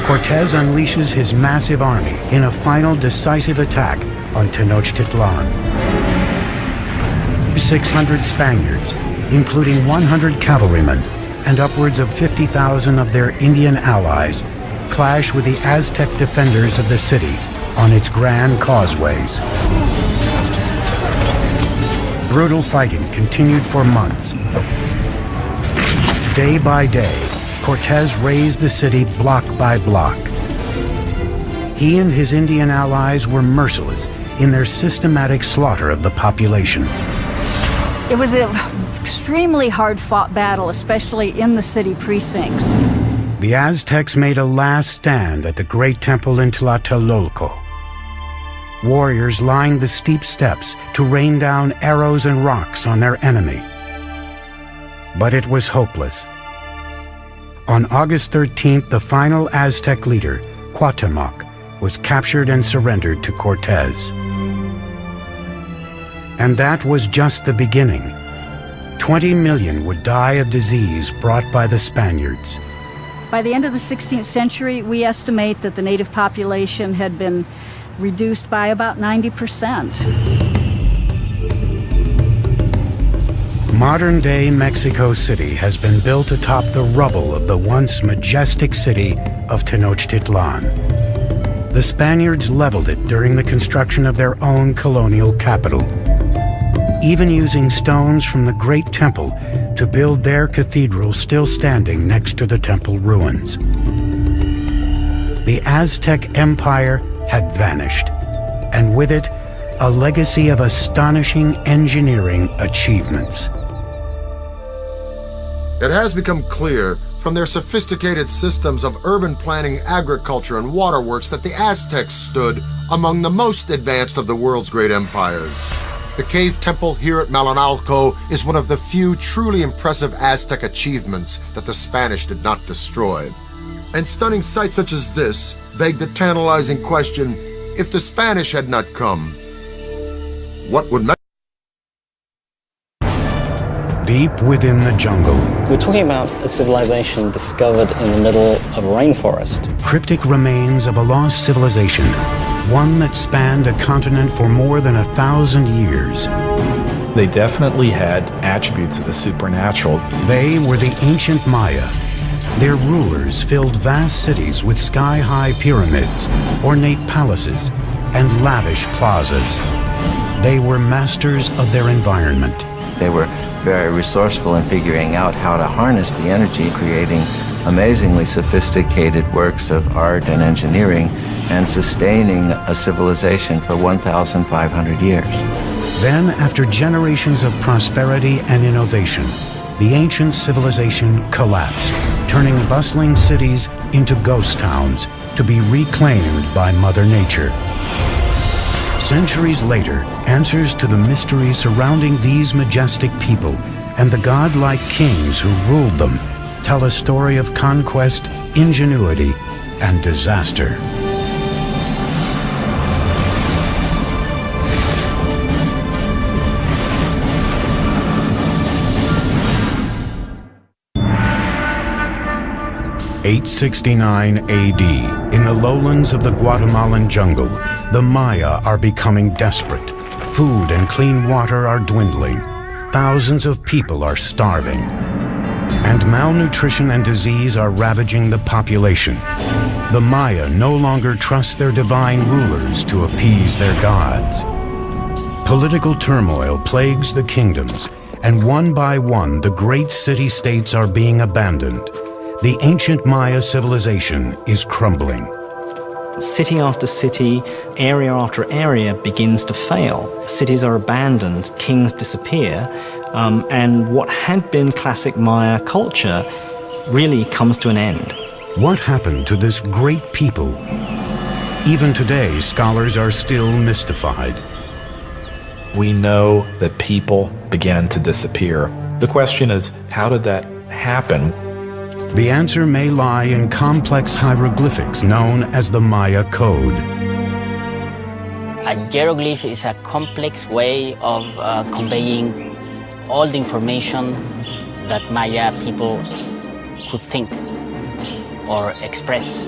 Cortez unleashes his massive army in a final decisive attack on Tenochtitlan. 600 Spaniards, including 100 cavalrymen and upwards of 50,000 of their Indian allies, clash with the Aztec defenders of the city on its grand causeways. Brutal fighting continued for months. Day by day, Cortez razed the city block by block. He and his Indian allies were merciless in their systematic slaughter of the population. It was an extremely hard-fought battle, especially in the city precincts. The Aztecs made a last stand at the great temple in Tlatelolco. Warriors lined the steep steps to rain down arrows and rocks on their enemy. But it was hopeless. On August 13th, the final Aztec leader, Cuauhtemoc, was captured and surrendered to Cortez. And that was just the beginning. 20 million would die of disease brought by the Spaniards. By the end of the 16th century, we estimate that the native population had been reduced by about 90%. Modern-day Mexico City has been built atop the rubble of the once majestic city of Tenochtitlan. The Spaniards leveled it during the construction of their own colonial capital, even using stones from the great temple to build their cathedral still standing next to the temple ruins. The Aztec Empire had vanished, and with it, a legacy of astonishing engineering achievements. It has become clear from their sophisticated systems of urban planning, agriculture, and waterworks that the Aztecs stood among the most advanced of the world's great empires. The cave temple here at Malinalco is one of the few truly impressive Aztec achievements that the Spanish did not destroy. And stunning sights such as this beg the tantalizing question, if the Spanish had not come, what would Deep within the jungle, we're talking about a civilization discovered in the middle of a rainforest. Cryptic remains of a lost civilization, one that spanned a continent for more than 1,000 years. They definitely had attributes of the supernatural. They were the ancient Maya. Their rulers filled vast cities with sky-high pyramids, ornate palaces, and lavish plazas. They were masters of their environment. They were very resourceful in figuring out how to harness the energy, creating amazingly sophisticated works of art and engineering, and sustaining a civilization for 1,500 years. Then, after generations of prosperity and innovation, the ancient civilization collapsed, turning bustling cities into ghost towns to be reclaimed by Mother Nature. Centuries later, answers to the mysteries surrounding these majestic people and the godlike kings who ruled them tell a story of conquest, ingenuity, and disaster. 869 AD, in the lowlands of the Guatemalan jungle, the Maya are becoming desperate. Food and clean water are dwindling. Thousands of people are starving. And malnutrition and disease are ravaging the population. The Maya no longer trust their divine rulers to appease their gods. Political turmoil plagues the kingdoms, and one by one the great city-states are being abandoned. The ancient Maya civilization is crumbling. City after city, area after area begins to fail. Cities are abandoned, kings disappear, and what had been classic Maya culture really comes to an end. What happened to this great people? Even today, scholars are still mystified. We know that people began to disappear. The question is, how did that happen? The answer may lie in complex hieroglyphics known as the Maya Code. A hieroglyph is a complex way of conveying all the information that Maya people could think or express.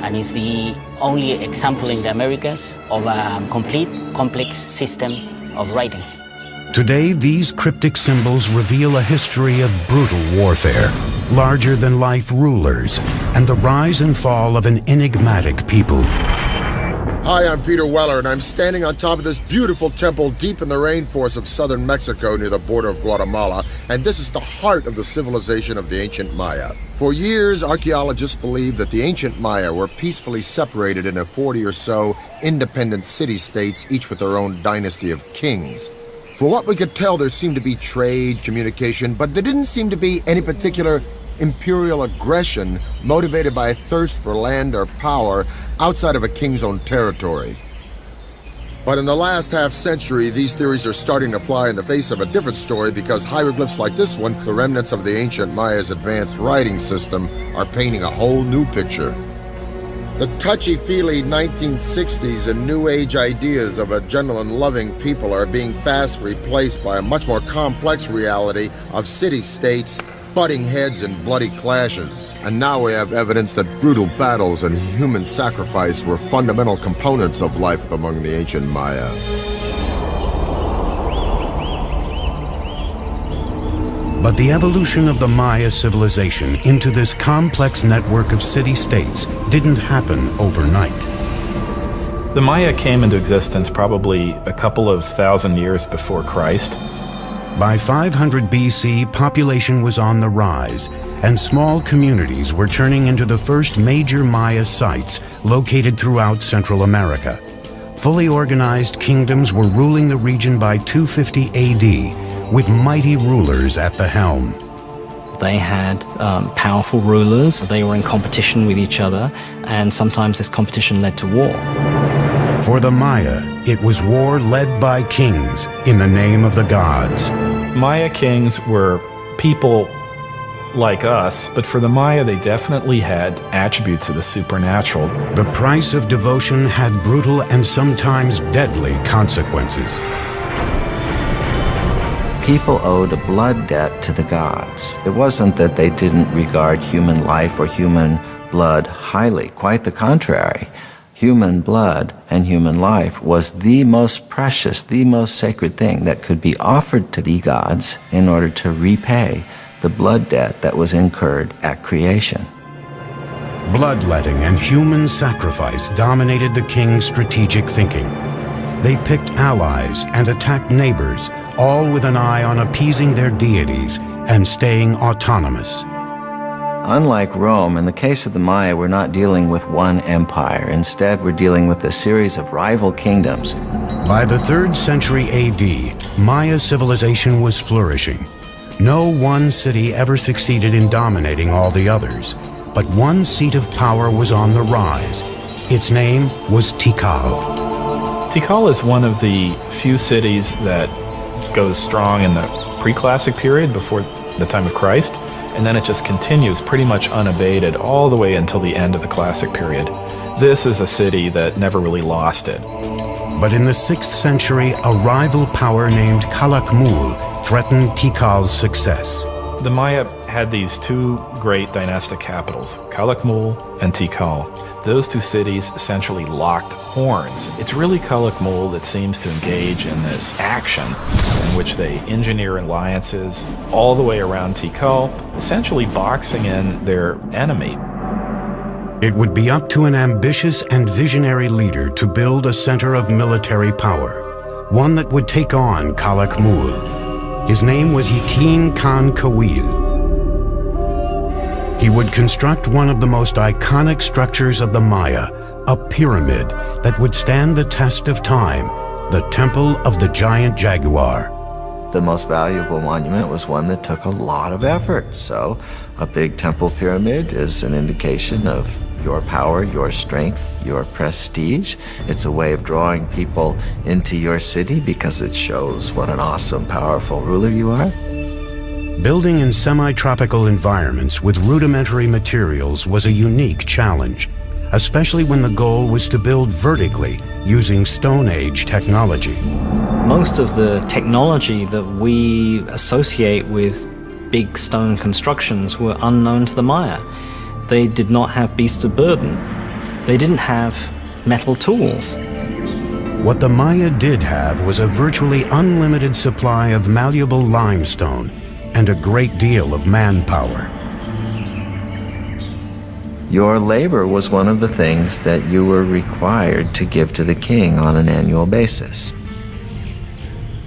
And it's the only example in the Americas of a complete, complex system of writing. Today, these cryptic symbols reveal a history of brutal warfare, larger-than-life rulers, and the rise and fall of an enigmatic people. Hi, I'm Peter Weller, and I'm standing on top of this beautiful temple deep in the rainforest of southern Mexico near the border of Guatemala, and this is the heart of the civilization of the ancient Maya. For years, archaeologists believed that the ancient Maya were peacefully separated into 40 or so independent city-states, each with their own dynasty of kings. For what we could tell, there seemed to be trade, communication, but there didn't seem to be any particular imperial aggression motivated by a thirst for land or power outside of a king's own territory. But in the last half-century, these theories are starting to fly in the face of a different story because hieroglyphs like this one, the remnants of the ancient Maya's advanced writing system, are painting a whole new picture. The touchy-feely 1960s and New Age ideas of a gentle and loving people are being fast replaced by a much more complex reality of city-states, butting heads and bloody clashes. And now we have evidence that brutal battles and human sacrifice were fundamental components of life among the ancient Maya. But the evolution of the Maya civilization into this complex network of city-states didn't happen overnight. The Maya came into existence probably a couple of thousand years before Christ. By 500 BC, population was on the rise, and small communities were turning into the first major Maya sites located throughout Central America. Fully organized kingdoms were ruling the region by 250 AD, with mighty rulers at the helm. They had powerful rulers, they were in competition with each other, and sometimes this competition led to war. For the Maya, it was war led by kings in the name of the gods. Maya kings were people like us, but for the Maya, they definitely had attributes of the supernatural. The price of devotion had brutal and sometimes deadly consequences. People owed a blood debt to the gods. It wasn't that they didn't regard human life or human blood highly. Quite the contrary. Human blood and human life was the most precious, the most sacred thing that could be offered to the gods in order to repay the blood debt that was incurred at creation. Bloodletting and human sacrifice dominated the king's strategic thinking. They picked allies and attacked neighbors, all with an eye on appeasing their deities and staying autonomous. Unlike Rome, in the case of the Maya, we're not dealing with one empire. Instead, we're dealing with a series of rival kingdoms. By the 3rd century AD, Maya civilization was flourishing. No one city ever succeeded in dominating all the others, but one seat of power was on the rise. Its name was Tikal. Tikal is one of the few cities that goes strong in the pre-classic period before the time of Christ, and then it just continues pretty much unabated all the way until the end of the classic period. This is a city that never really lost it. But in the 6th century, a rival power named Calakmul threatened Tikal's success. The Maya had these two great dynastic capitals, Calakmul and Tikal. Those two cities essentially locked horns. It's really Calakmul that seems to engage in this action in which they engineer alliances all the way around Tikal, essentially boxing in their enemy. It would be up to an ambitious and visionary leader to build a center of military power, one that would take on Calakmul. His name was Yakin Khan Kawil. He would construct one of the most iconic structures of the Maya, a pyramid that would stand the test of time, the Temple of the Giant Jaguar. The most valuable monument was one that took a lot of effort. So a big temple pyramid is an indication of your power, your strength, your prestige. It's a way of drawing people into your city because it shows what an awesome, powerful ruler you are. Building in semi-tropical environments with rudimentary materials was a unique challenge, especially when the goal was to build vertically using Stone Age technology. Most of the technology that we associate with big stone constructions were unknown to the Maya. They did not have beasts of burden. They didn't have metal tools. What the Maya did have was a virtually unlimited supply of malleable limestone and a great deal of manpower. Your labor was one of the things that you were required to give to the king on an annual basis.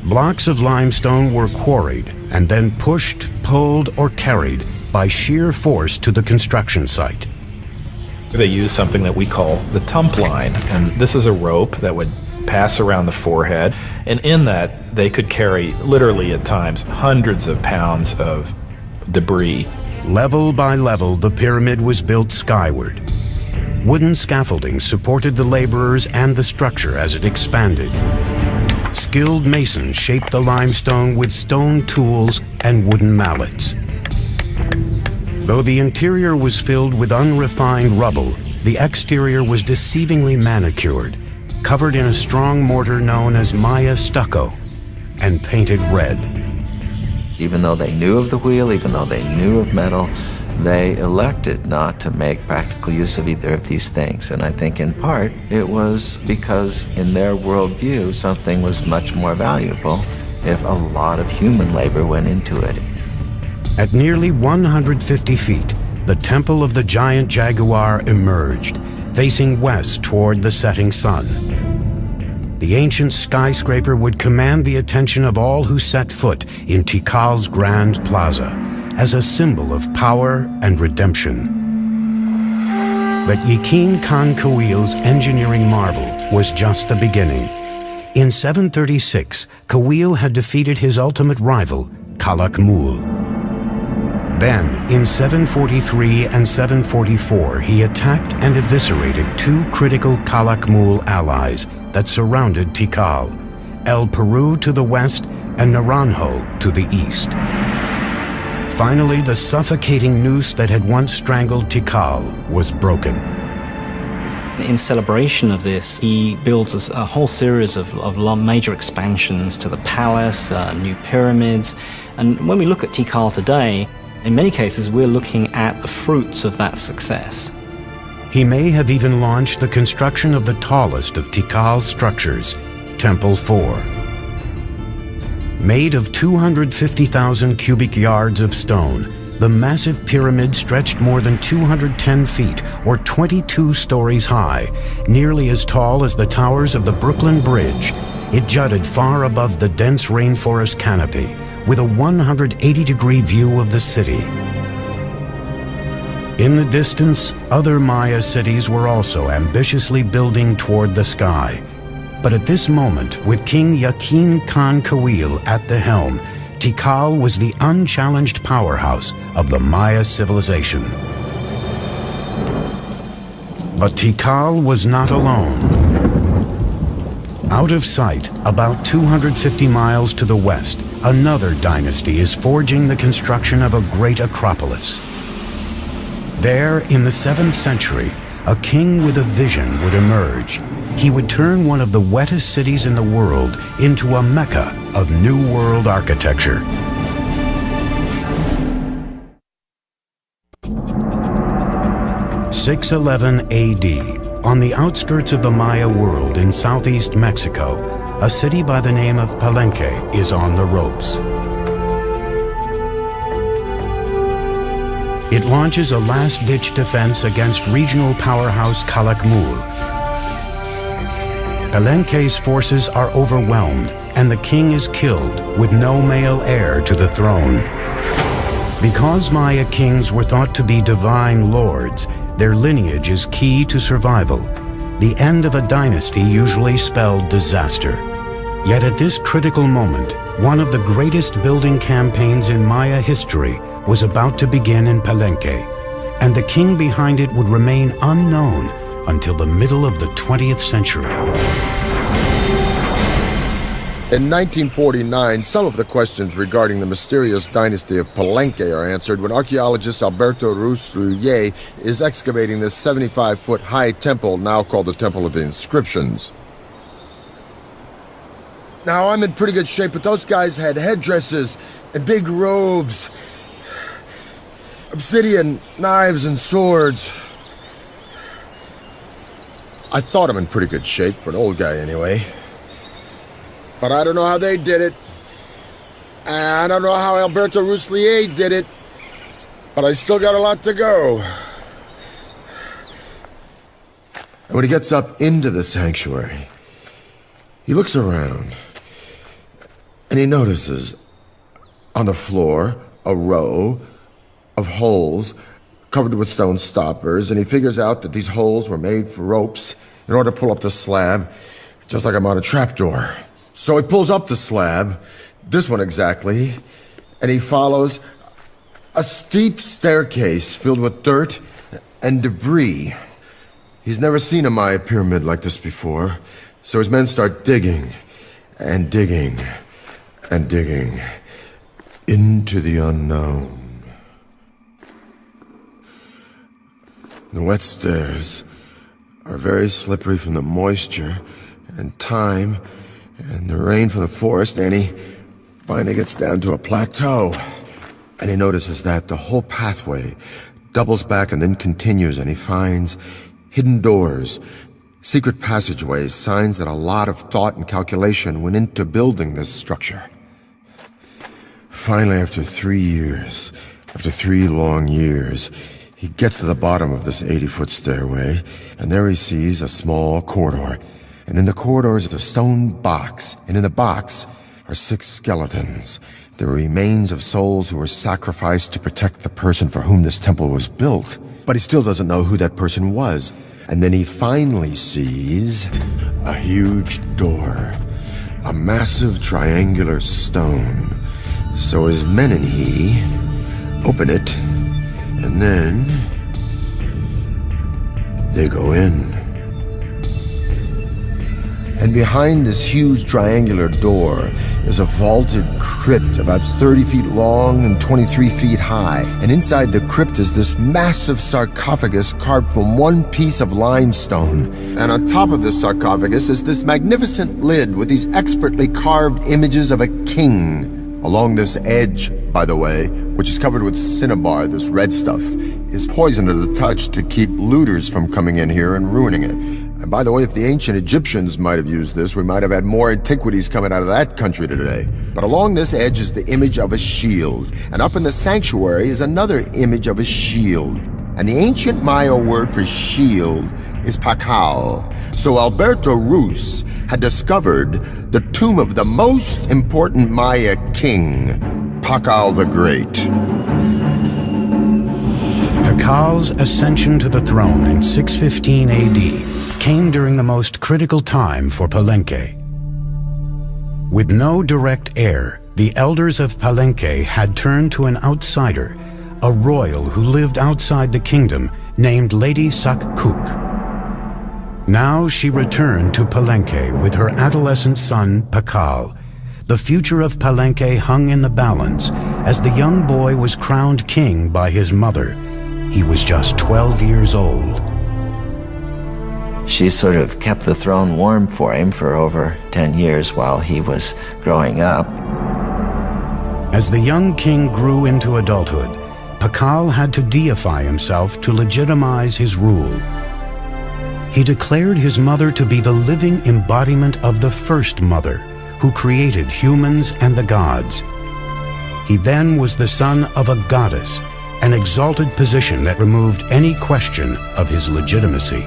Blocks of limestone were quarried and then pushed, pulled, or carried by sheer force to the construction site. They used something that we call the tump line, and this is a rope that would pass around the forehead, and in that they could carry, literally at times, hundreds of pounds of debris. Level by level, the pyramid was built skyward. Wooden scaffolding supported the laborers and the structure as it expanded. Skilled masons shaped the limestone with stone tools and wooden mallets. Though the interior was filled with unrefined rubble, the exterior was deceivingly manicured, covered in a strong mortar known as Maya stucco, and painted red. Even though they knew of the wheel, even though they knew of metal, they elected not to make practical use of either of these things. And I think in part it was because in their worldview something was much more valuable if a lot of human labor went into it. At nearly 150 feet, the Temple of the Giant Jaguar emerged, facing west toward the setting sun. The ancient skyscraper would command the attention of all who set foot in Tikal's Grand Plaza as a symbol of power and redemption. But Yakin Khan Kawil's engineering marvel was just the beginning. In 736, Kawil had defeated his ultimate rival, Calakmul. Then, in 743 and 744, he attacked and eviscerated two critical Calakmul allies that surrounded Tikal, El Peru to the west and Naranjo to the east. Finally, the suffocating noose that had once strangled Tikal was broken. In celebration of this, he builds a whole series of major expansions to the palace, new pyramids. And when we look at Tikal today, in many cases, we're looking at the fruits of that success. He may have even launched the construction of the tallest of Tikal's structures, Temple 4. Made of 250,000 cubic yards of stone, the massive pyramid stretched more than 210 feet, or 22 stories high, nearly as tall as the towers of the Brooklyn Bridge. It jutted far above the dense rainforest canopy, with a 180-degree view of the city. In the distance, other Maya cities were also ambitiously building toward the sky. But at this moment, with King Yakin Khan Kawil at the helm, Tikal was the unchallenged powerhouse of the Maya civilization. But Tikal was not alone. Out of sight, about 250 miles to the west, another dynasty is forging the construction of a great acropolis. There, in the 7th century, a king with a vision would emerge. He would turn one of the wettest cities in the world into a mecca of New World architecture. 611 AD, on the outskirts of the Maya world in southeast Mexico, a city by the name of Palenque is on the ropes. It launches a last-ditch defense against regional powerhouse Calakmul. Palenque's forces are overwhelmed, and the king is killed with no male heir to the throne. Because Maya kings were thought to be divine lords, their lineage is key to survival. The end of a dynasty usually spelled disaster. Yet at this critical moment, one of the greatest building campaigns in Maya history was about to begin in Palenque, and the king behind it would remain unknown until the middle of the 20th century. In 1949, some of the questions regarding the mysterious dynasty of Palenque are answered when archaeologist Alberto Rus-Lhuillier is excavating this 75-foot-high temple, now called the Temple of the Inscriptions. Now, I'm in pretty good shape, but those guys had headdresses and big robes, obsidian knives and swords. I thought I'm in pretty good shape, for an old guy anyway. But I don't know how they did it. And I don't know how Alberto Rus-Lhuillier did it. But I still got a lot to go. And when he gets up into the sanctuary, he looks around. And he notices on the floor a row of holes covered with stone stoppers, and he figures out that these holes were made for ropes in order to pull up the slab, just like I'm on a trapdoor. So he pulls up the slab, this one exactly, and he follows a steep staircase filled with dirt and debris. He's never seen a Maya pyramid like this before, so his men start digging and digging and digging into the unknown. The wet stairs are very slippery from the moisture and time and the rain from the forest, and he finally gets down to a plateau. And he notices that the whole pathway doubles back and then continues, and he finds hidden doors, secret passageways, signs that a lot of thought and calculation went into building this structure. Finally, after 3 years, after 3 long years, he gets to the bottom of this 80-foot stairway, and there he sees a small corridor. And in the corridor is a stone box, and in the box are 6 skeletons, the remains of souls who were sacrificed to protect the person for whom this temple was built. But he still doesn't know who that person was. And then he finally sees a huge door, a massive triangular stone. So his men and he open it, and then they go in. And behind this huge triangular door is a vaulted crypt about 30 feet long and 23 feet high. And inside the crypt is this massive sarcophagus carved from one piece of limestone. And on top of this sarcophagus is this magnificent lid with these expertly carved images of a king. Along this edge, by the way, which is covered with cinnabar, this red stuff, is poison to the touch to keep looters from coming in here and ruining it. And by the way, if the ancient Egyptians might have used this, we might have had more antiquities coming out of that country today. But along this edge is the image of a shield, and up in the sanctuary is another image of a shield. And the ancient Maya word for shield is Pakal. So Alberto Rus had discovered the tomb of the most important Maya king, Pakal the Great. Pakal's ascension to the throne in 615 AD came during the most critical time for Palenque. With no direct heir, the elders of Palenque had turned to an outsider, a royal who lived outside the kingdom named Lady Sakkuk. Now she returned to Palenque with her adolescent son, Pakal. The future of Palenque hung in the balance as the young boy was crowned king by his mother. He was just 12 years old. She sort of kept the throne warm for him for over 10 years while he was growing up. As the young king grew into adulthood, Pakal had to deify himself to legitimize his rule. He declared his mother to be the living embodiment of the first mother, who created humans and the gods. He then was the son of a goddess, an exalted position that removed any question of his legitimacy.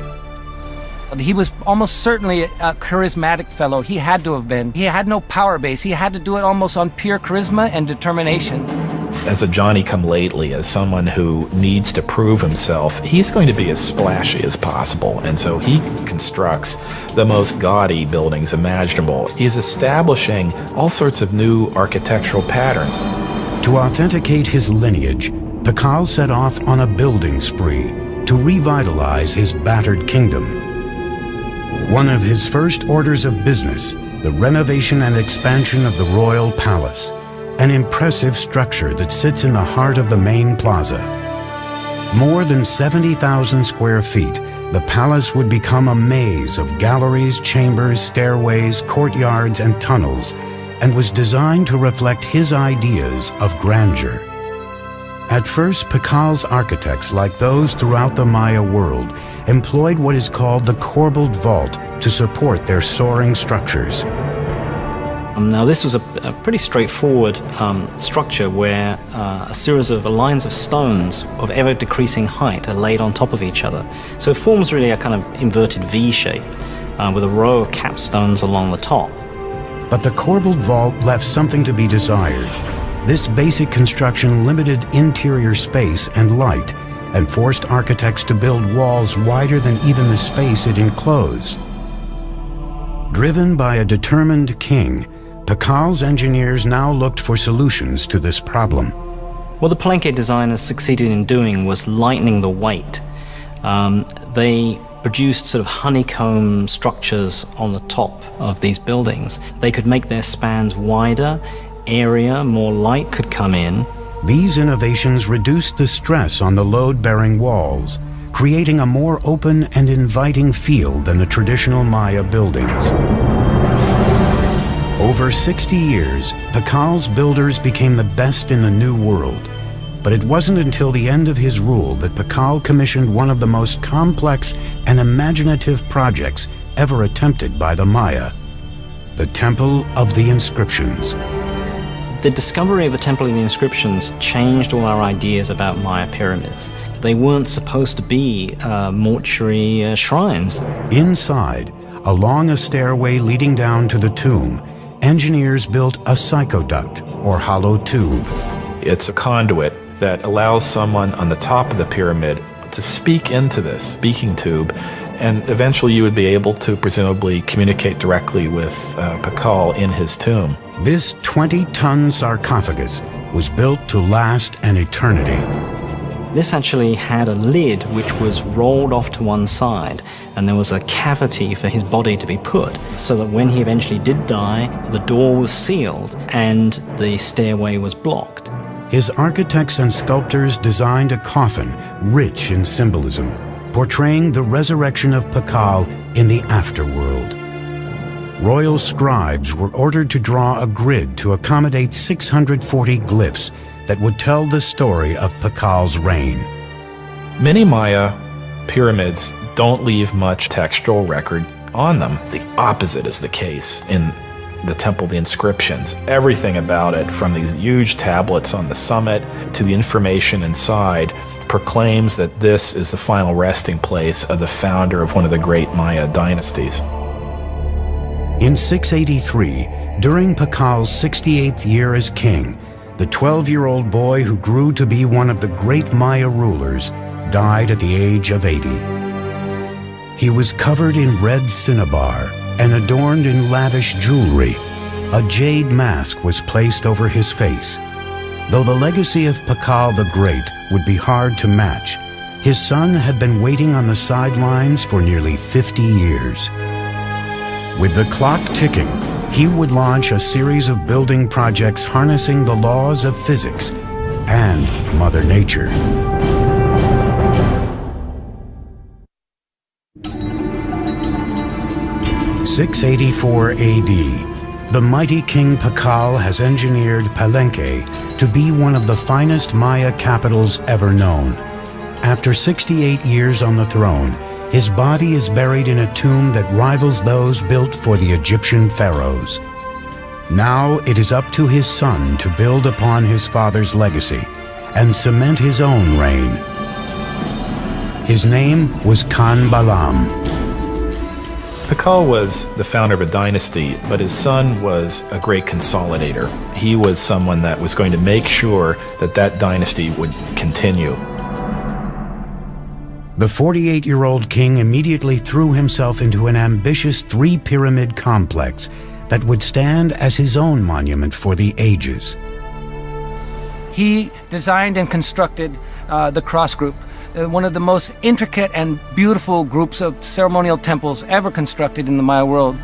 He was almost certainly a charismatic fellow. He had to have been. He had no power base. He had to do it almost on pure charisma and determination. As a Johnny-come-lately, as someone who needs to prove himself, he's going to be as splashy as possible, and so he constructs the most gaudy buildings imaginable. He's establishing all sorts of new architectural patterns. To authenticate his lineage, Pakal set off on a building spree to revitalize his battered kingdom. One of his first orders of business, the renovation and expansion of the royal palace, an impressive structure that sits in the heart of the main plaza. More than 70,000 square feet, the palace would become a maze of galleries, chambers, stairways, courtyards, and tunnels, and was designed to reflect his ideas of grandeur. At first, Pakal's architects, like those throughout the Maya world, employed what is called the corbelled vault to support their soaring structures. Now this was a pretty straightforward structure where a series of lines of stones of ever-decreasing height are laid on top of each other. So it forms really a kind of inverted V shape with a row of capstones along the top. But the corbelled vault left something to be desired. This basic construction limited interior space and light and forced architects to build walls wider than even the space it enclosed. Driven by a determined king, Pakal's engineers now looked for solutions to this problem. What the Palenque designers succeeded in doing was lightening the weight. They produced sort of honeycomb structures on the top of these buildings. They could make their spans wider, area, more light could come in. These innovations reduced the stress on the load-bearing walls, creating a more open and inviting feel than the traditional Maya buildings. Over 60 years, Pakal's builders became the best in the New World. But it wasn't until the end of his rule that Pakal commissioned one of the most complex and imaginative projects ever attempted by the Maya, the Temple of the Inscriptions. The discovery of the Temple of the Inscriptions changed all our ideas about Maya pyramids. They weren't supposed to be mortuary shrines. Inside, along a stairway leading down to the tomb, engineers built a psychoduct, or hollow tube. It's a conduit that allows someone on the top of the pyramid to speak into this speaking tube, and eventually you would be able to presumably communicate directly with Pakal in his tomb. This 20-ton sarcophagus was built to last an eternity. This actually had a lid which was rolled off to one side, and there was a cavity for his body to be put, so that when he eventually did die, the door was sealed and the stairway was blocked. His architects and sculptors designed a coffin rich in symbolism, portraying the resurrection of Pakal in the afterworld. Royal scribes were ordered to draw a grid to accommodate 640 glyphs that would tell the story of Pakal's reign. Many Maya pyramids don't leave much textual record on them. The opposite is the case in the Temple of the Inscriptions. Everything about it, from these huge tablets on the summit to the information inside, proclaims that this is the final resting place of the founder of one of the great Maya dynasties. In 683, during Pakal's 68th year as king, the 12-year-old boy who grew to be one of the great Maya rulers died at the age of 80. He was covered in red cinnabar and adorned in lavish jewelry. A jade mask was placed over his face. Though the legacy of Pakal the Great would be hard to match, his son had been waiting on the sidelines for nearly 50 years. With the clock ticking, he would launch a series of building projects harnessing the laws of physics and Mother Nature. In 684 AD, the mighty King Pakal has engineered Palenque to be one of the finest Maya capitals ever known. After 68 years on the throne, his body is buried in a tomb that rivals those built for the Egyptian pharaohs. Now it is up to his son to build upon his father's legacy and cement his own reign. His name was Khan Balam. Pakal was the founder of a dynasty, but his son was a great consolidator. He was someone that was going to make sure that that dynasty would continue. The 48-year-old king immediately threw himself into an ambitious three-pyramid complex that would stand as his own monument for the ages. He designed and constructed the Cross Group, one of the most intricate and beautiful groups of ceremonial temples ever constructed in the Maya world.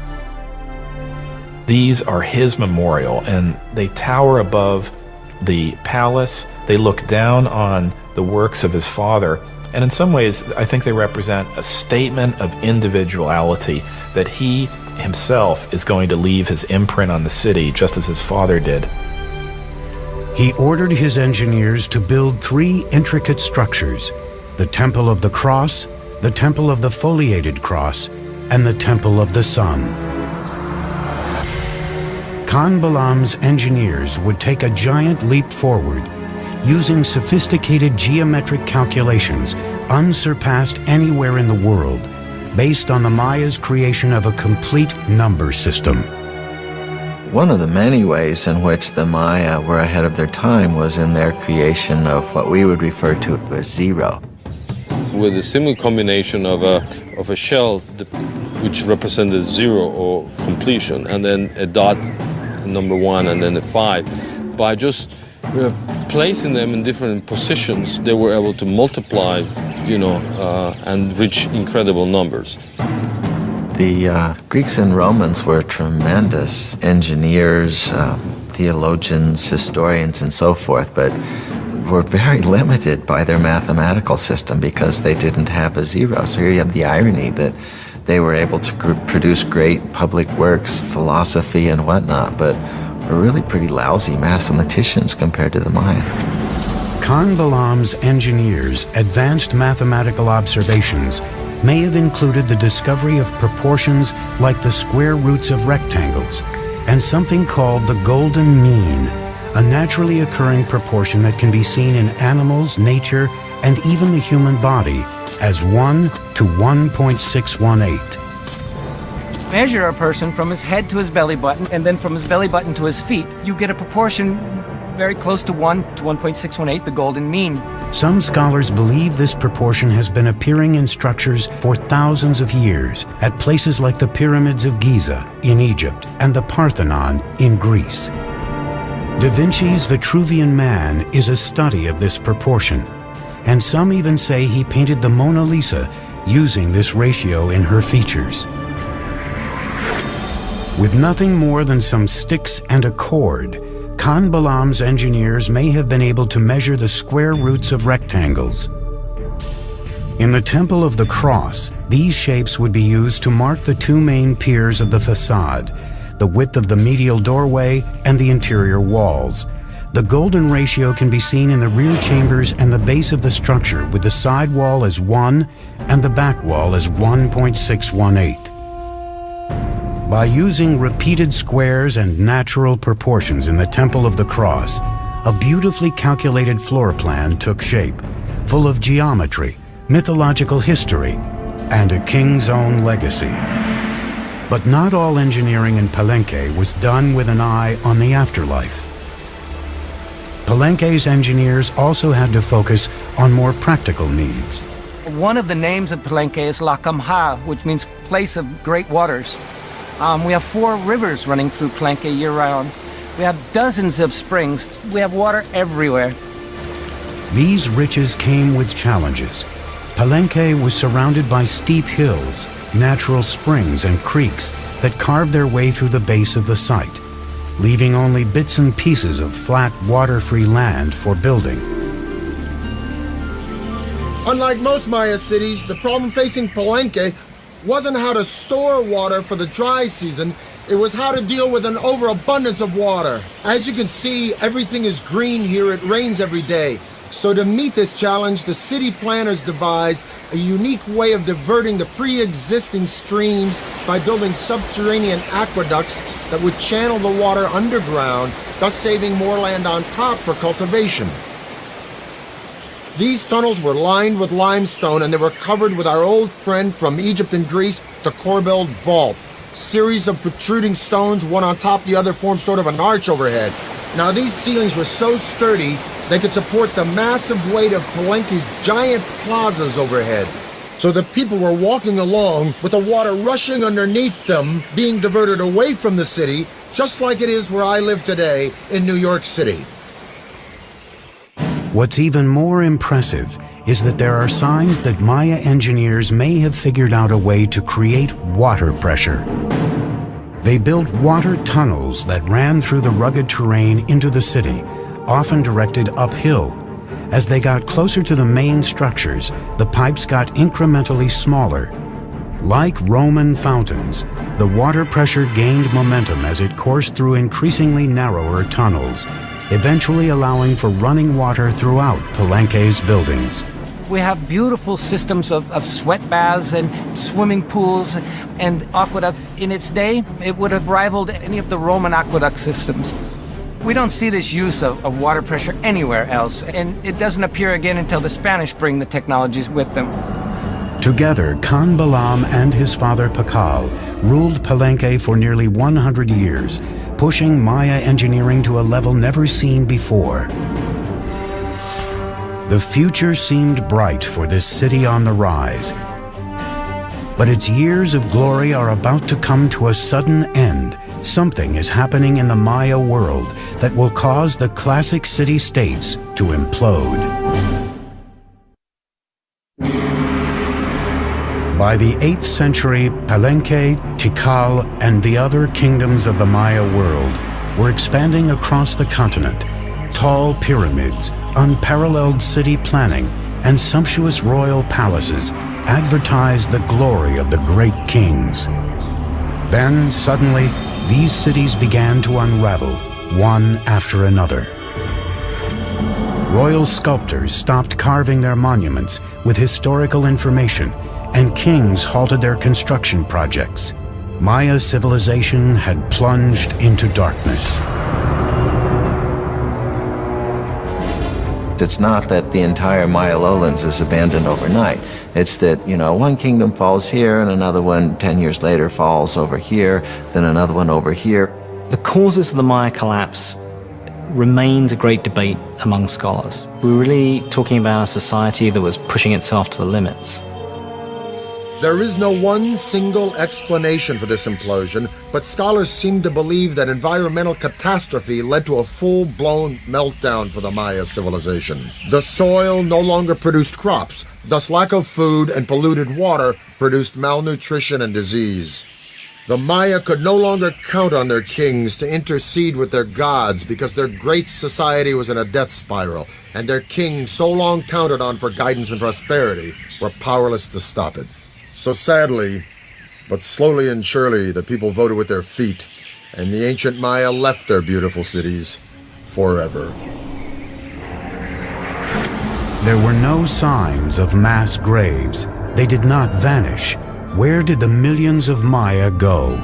These are his memorial, and they tower above the palace. They look down on the works of his father, and in some ways, I think they represent a statement of individuality, that he himself is going to leave his imprint on the city, just as his father did. He ordered his engineers to build three intricate structures: the Temple of the Cross, the Temple of the Foliated Cross, and the Temple of the Sun. Khan Balam's engineers would take a giant leap forward, using sophisticated geometric calculations unsurpassed anywhere in the world, based on the Maya's creation of a complete number system. One of the many ways in which the Maya were ahead of their time was in their creation of what we would refer to as zero. With a similar combination of a shell which represented zero or completion, and then a dot, number one, and then a 5. By just placing them in different positions, they were able to multiply, and reach incredible numbers. The Greeks and Romans were tremendous engineers, theologians, historians, and so forth, but were very limited by their mathematical system because they didn't have a zero. So here you have the irony that they were able to produce great public works, philosophy, and whatnot, but were really pretty lousy mathematicians compared to the Maya. Khan Balam's engineers' advanced mathematical observations may have included the discovery of proportions like the square roots of rectangles and something called the golden mean, a naturally occurring proportion that can be seen in animals, nature, and even the human body as 1 to 1.618. Measure a person from his head to his belly button, and then from his belly button to his feet. You get a proportion very close to 1 to 1.618, the golden mean. Some scholars believe this proportion has been appearing in structures for thousands of years at places like the pyramids of Giza in Egypt and the Parthenon in Greece. Da Vinci's Vitruvian Man is a study of this proportion, and some even say he painted the Mona Lisa using this ratio in her features. With nothing more than some sticks and a cord, Khan Balam's engineers may have been able to measure the square roots of rectangles. In the Temple of the Cross, these shapes would be used to mark the two main piers of the facade, the width of the medial doorway and the interior walls. The golden ratio can be seen in the rear chambers and the base of the structure, with the side wall as 1 and the back wall as 1.618. By using repeated squares and natural proportions in the Temple of the Cross, a beautifully calculated floor plan took shape, full of geometry, mythological history, and a king's own legacy. But not all engineering in Palenque was done with an eye on the afterlife. Palenque's engineers also had to focus on more practical needs. One of the names of Palenque is Lacamha, which means place of great waters. We have 4 rivers running through Palenque year-round. We have dozens of springs. We have water everywhere. These riches came with challenges. Palenque was surrounded by steep hills, natural springs and creeks that carved their way through the base of the site, leaving only bits and pieces of flat, water-free land for building. Unlike most Maya cities, the problem facing Palenque wasn't how to store water for the dry season, It was how to deal with an overabundance of water. As you can see, everything is green here. It rains every day. So to meet this challenge, the city planners devised a unique way of diverting the pre-existing streams by building subterranean aqueducts that would channel the water underground, thus saving more land on top for cultivation. These tunnels were lined with limestone and they were covered with our old friend from Egypt and Greece, the Corbelled Vault. Series of protruding stones, one on top of the other, formed sort of an arch overhead. Now these ceilings were so sturdy they could support the massive weight of Palenque's giant plazas overhead. So the people were walking along with the water rushing underneath them, being diverted away from the city, just like it is where I live today in New York City. What's even more impressive is that there are signs that Maya engineers may have figured out a way to create water pressure. They built water tunnels that ran through the rugged terrain into the city, often directed uphill. As they got closer to the main structures, the pipes got incrementally smaller. Like Roman fountains, the water pressure gained momentum as it coursed through increasingly narrower tunnels, eventually allowing for running water throughout Palenque's buildings. We have beautiful systems of sweat baths and swimming pools and aqueduct. In its day, it would have rivaled any of the Roman aqueduct systems. We don't see this use of water pressure anywhere else, and it doesn't appear again until the Spanish bring the technologies with them. Together, Khan Balam and his father Pakal ruled Palenque for nearly 100 years, pushing Maya engineering to a level never seen before. The future seemed bright for this city on the rise. But its years of glory are about to come to a sudden end. Something is happening in the Maya world that will cause the classic city-states to implode. By the 8th century, Palenque, Tikal, and the other kingdoms of the Maya world were expanding across the continent. Tall pyramids, unparalleled city planning, and sumptuous royal palaces advertised the glory of the great kings. Then, suddenly, these cities began to unravel, one after another. Royal sculptors stopped carving their monuments with historical information, and kings halted their construction projects. Maya civilization had plunged into darkness. It's not that the entire Maya lowlands is abandoned overnight. It's that, one kingdom falls here and another one 10 years later falls over here, then another one over here. The causes of the Maya collapse remains a great debate among scholars. We're really talking about a society that was pushing itself to the limits. There is no one single explanation for this implosion, but scholars seem to believe that environmental catastrophe led to a full-blown meltdown for the Maya civilization. The soil no longer produced crops, thus lack of food and polluted water produced malnutrition and disease. The Maya could no longer count on their kings to intercede with their gods because their great society was in a death spiral, and their kings, so long counted on for guidance and prosperity, were powerless to stop it. So sadly, but slowly and surely, the people voted with their feet, and the ancient Maya left their beautiful cities forever. There were no signs of mass graves. They did not vanish. Where did the millions of Maya go?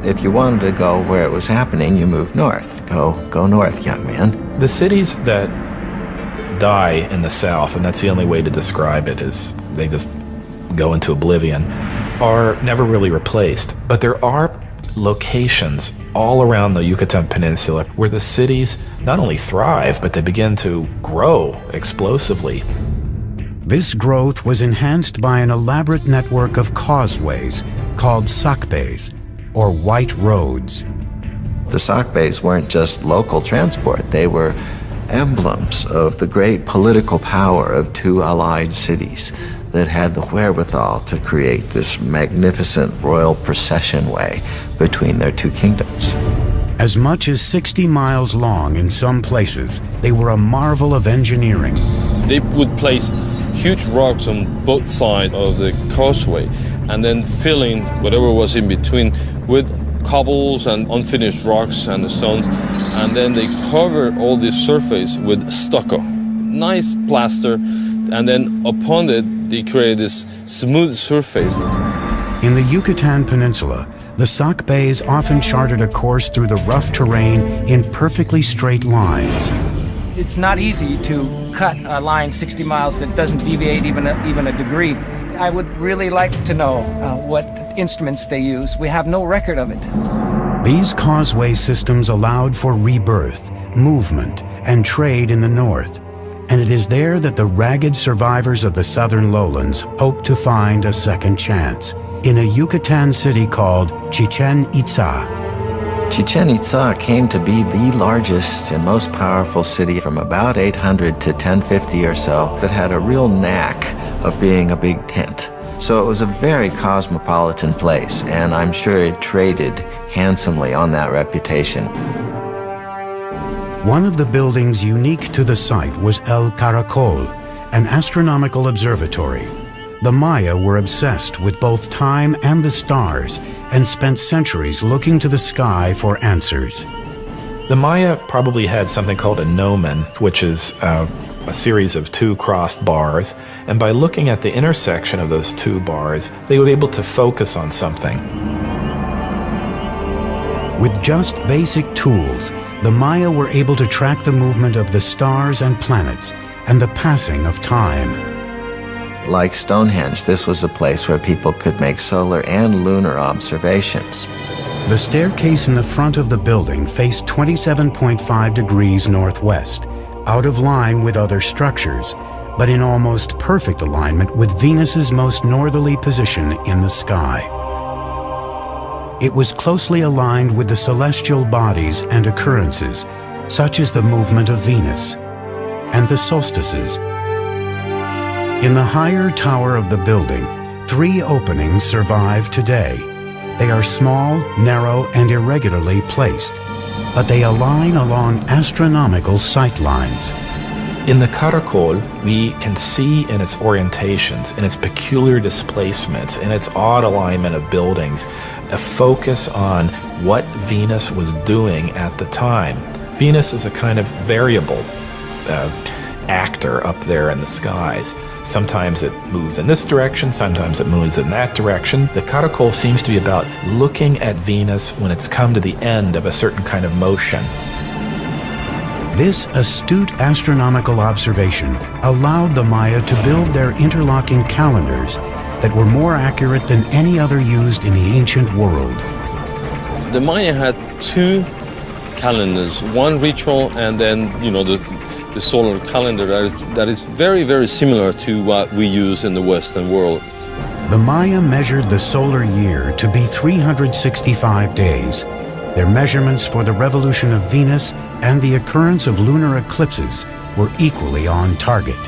If you wanted to go where it was happening, you moved north. Go north, young man. The cities that die in the south, and that's the only way to describe it, is they just go into oblivion, are never really replaced. But there are locations all around the Yucatan Peninsula where the cities not only thrive, but they begin to grow explosively. This growth was enhanced by an elaborate network of causeways called sacpes, or white roads. The sacpes weren't just local transport, they were emblems of the great political power of two allied cities that had the wherewithal to create this magnificent royal procession way between their two kingdoms. As much as 60 miles long in some places, they were a marvel of engineering. They would place huge rocks on both sides of the causeway and then filling whatever was in between with cobbles and unfinished rocks and stones, and then they cover all this surface with stucco, nice plaster, and then upon it they create this smooth surface. In the Yucatan Peninsula, the Sac Bays often charted a course through the rough terrain in perfectly straight lines. It's not easy to cut a line 60 miles that doesn't deviate even a degree. I would really like to know what instruments they use. We have no record of it. These causeway systems allowed for rebirth, movement, and trade in the north, and it is there that the ragged survivors of the southern lowlands hope to find a second chance, in a Yucatan city called Chichen Itza. Chichen Itza came to be the largest and most powerful city from about 800 to 1050 or so that had a real knack of being a big tent. So it was a very cosmopolitan place, and I'm sure it traded handsomely on that reputation. One of the buildings unique to the site was El Caracol, an astronomical observatory. The Maya were obsessed with both time and the stars and spent centuries looking to the sky for answers. The Maya probably had something called a gnomon, which is a series of two crossed bars, and by looking at the intersection of those two bars, they would be able to focus on something. With just basic tools, the Maya were able to track the movement of the stars and planets and the passing of time. Like Stonehenge, this was a place where people could make solar and lunar observations. The staircase in the front of the building faced 27.5 degrees northwest, out of line with other structures, but in almost perfect alignment with Venus's most northerly position in the sky. It was closely aligned with the celestial bodies and occurrences, such as the movement of Venus and the solstices. In the higher tower of the building, 3 openings survive today. They are small, narrow, and irregularly placed, but they align along astronomical sight lines. In the Caracol, we can see in its orientations, in its peculiar displacements, in its odd alignment of buildings, a focus on what Venus was doing at the time. Venus is a kind of variable actor up there in the skies. Sometimes it moves in this direction, sometimes it moves in that direction. The Caracol seems to be about looking at Venus when it's come to the end of a certain kind of motion. This astute astronomical observation allowed the Maya to build their interlocking calendars that were more accurate than any other used in the ancient world. The Maya had 2 calendars, one ritual and then, the solar calendar that is very, very similar to what we use in the Western world. The Maya measured the solar year to be 365 days. Their measurements for the revolution of Venus and the occurrence of lunar eclipses were equally on target.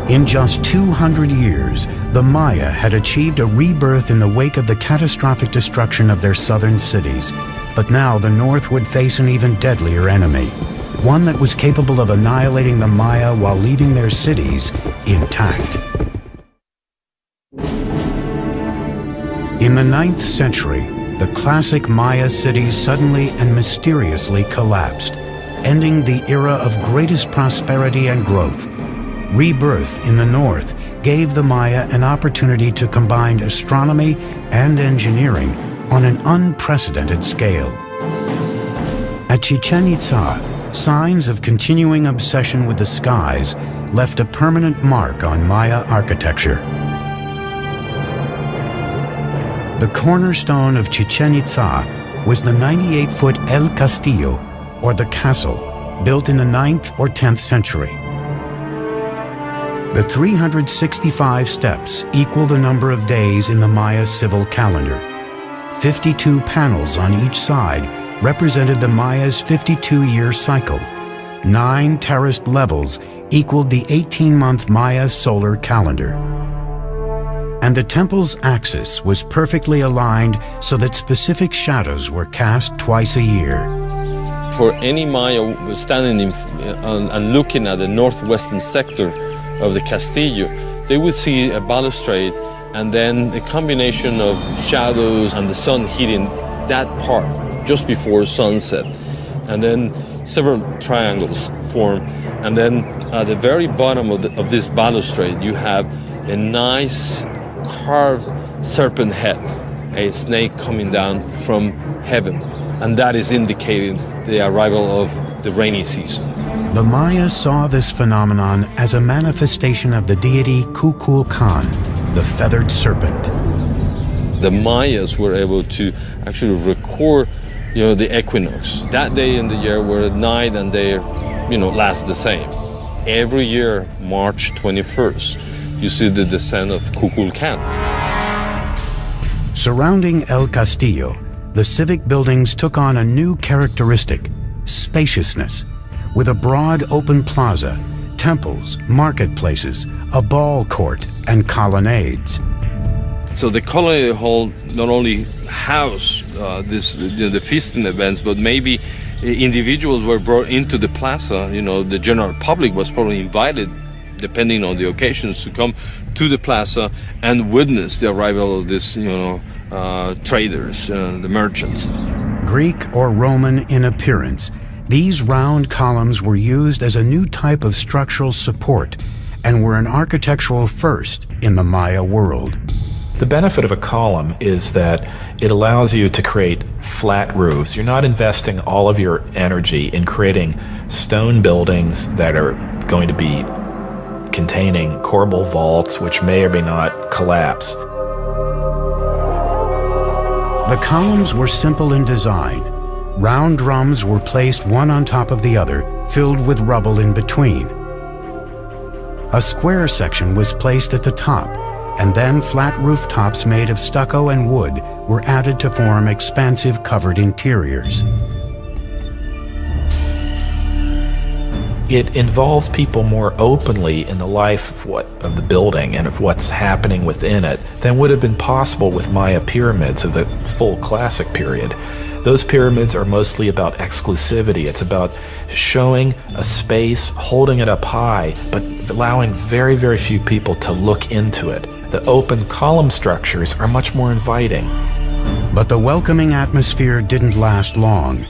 In just 200 years, the Maya had achieved a rebirth in the wake of the catastrophic destruction of their southern cities. But now the North would face an even deadlier enemy, one that was capable of annihilating the Maya while leaving their cities intact. In the 9th century, the classic Maya cities suddenly and mysteriously collapsed, ending the era of greatest prosperity and growth. Rebirth in the North gave the Maya an opportunity to combine astronomy and engineering on an unprecedented scale. At Chichen Itza, signs of continuing obsession with the skies left a permanent mark on Maya architecture. The cornerstone of Chichen Itza was the 98-foot El Castillo, or the castle, built in the 9th or 10th century. The 365 steps equal the number of days in the Maya civil calendar. 52 panels on each side represented the Maya's 52-year cycle. 9 terraced levels equaled the 18-month Maya solar calendar. And the temple's axis was perfectly aligned so that specific shadows were cast twice a year. For any Maya standing and looking at the northwestern sector of the Castillo, they would see a balustrade and then a combination of shadows and the sun hitting that part just before sunset. And then several triangles form. And then at the very bottom of this balustrade, you have a nice carved serpent head, a snake coming down from heaven. And that is indicating the arrival of the rainy season. The Maya saw this phenomenon as a manifestation of the deity Kukulkan, the feathered serpent. The Mayas were able to actually record, the equinox. That day in the year where night and day, last the same. Every year, March 21st, you see the descent of Kukulkan. Surrounding El Castillo, the civic buildings took on a new characteristic: spaciousness, with a broad open plaza, temples, marketplaces, a ball court, and colonnades. So the colony hall not only housed the feasting events, but maybe individuals were brought into the plaza. The general public was probably invited, depending on the occasions, to come to the plaza and witness the arrival of this, traders, the merchants. Greek or Roman in appearance, these round columns were used as a new type of structural support and were an architectural first in the Maya world. The benefit of a column is that it allows you to create flat roofs. You're not investing all of your energy in creating stone buildings that are going to be containing corbel vaults which may or may not collapse. The columns were simple in design. Round drums were placed one on top of the other, filled with rubble in between. A square section was placed at the top, and then flat rooftops made of stucco and wood were added to form expansive covered interiors. It involves people more openly in the life of the building and of what's happening within it than would have been possible with Maya pyramids of the full classic period. Those pyramids are mostly about exclusivity. It's about showing a space, holding it up high, but allowing very, very few people to look into it. The open column structures are much more inviting. But the welcoming atmosphere didn't last long.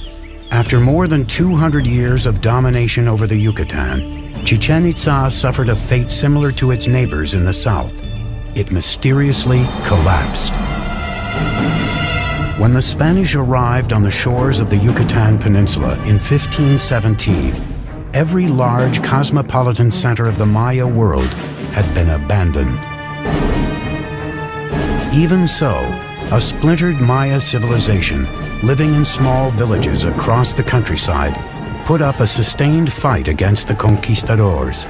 After more than 200 years of domination over the Yucatan, Chichen Itza suffered a fate similar to its neighbors in the south. It mysteriously collapsed. When the Spanish arrived on the shores of the Yucatan Peninsula in 1517, every large cosmopolitan center of the Maya world had been abandoned. Even so, a splintered Maya civilization, living in small villages across the countryside, put up a sustained fight against the conquistadors.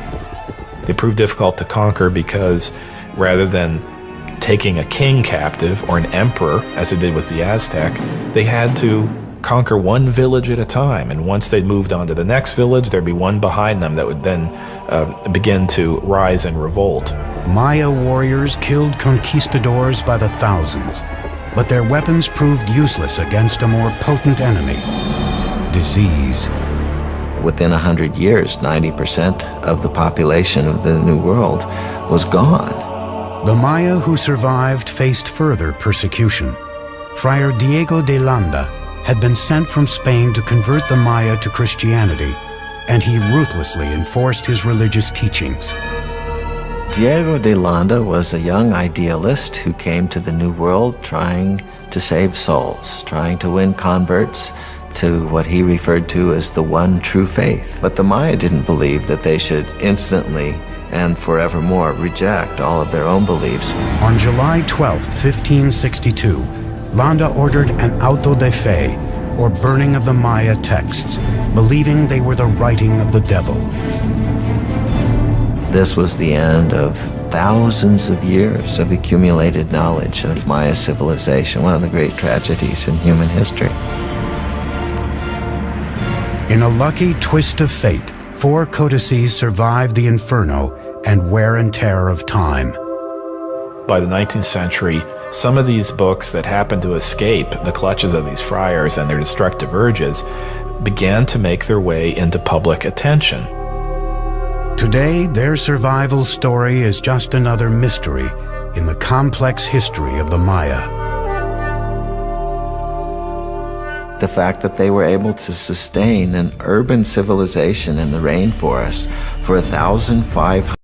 They proved difficult to conquer because rather than taking a king captive or an emperor, as they did with the Aztec, they had to conquer one village at a time. And once they moved on to the next village, there'd be one behind them that would then begin to rise and revolt. Maya warriors killed conquistadors by the thousands, but their weapons proved useless against a more potent enemy: disease. Within 100 years, 90% of the population of the New World was gone. The Maya who survived faced further persecution. Friar Diego de Landa had been sent from Spain to convert the Maya to Christianity, and he ruthlessly enforced his religious teachings. Diego de Landa was a young idealist who came to the New World trying to save souls, trying to win converts to what he referred to as the one true faith. But the Maya didn't believe that they should instantly and forevermore reject all of their own beliefs. On July 12, 1562, Landa ordered an auto de fe, or burning of the Maya texts, believing they were the writing of the devil. This was the end of thousands of years of accumulated knowledge of Maya civilization, one of the great tragedies in human history. In a lucky twist of fate, 4 codices survived the inferno and wear and tear of time. By the 19th century, some of these books that happened to escape the clutches of these friars and their destructive urges began to make their way into public attention. Today, their survival story is just another mystery in the complex history of the Maya. The fact that they were able to sustain an urban civilization in the rainforest for 1,500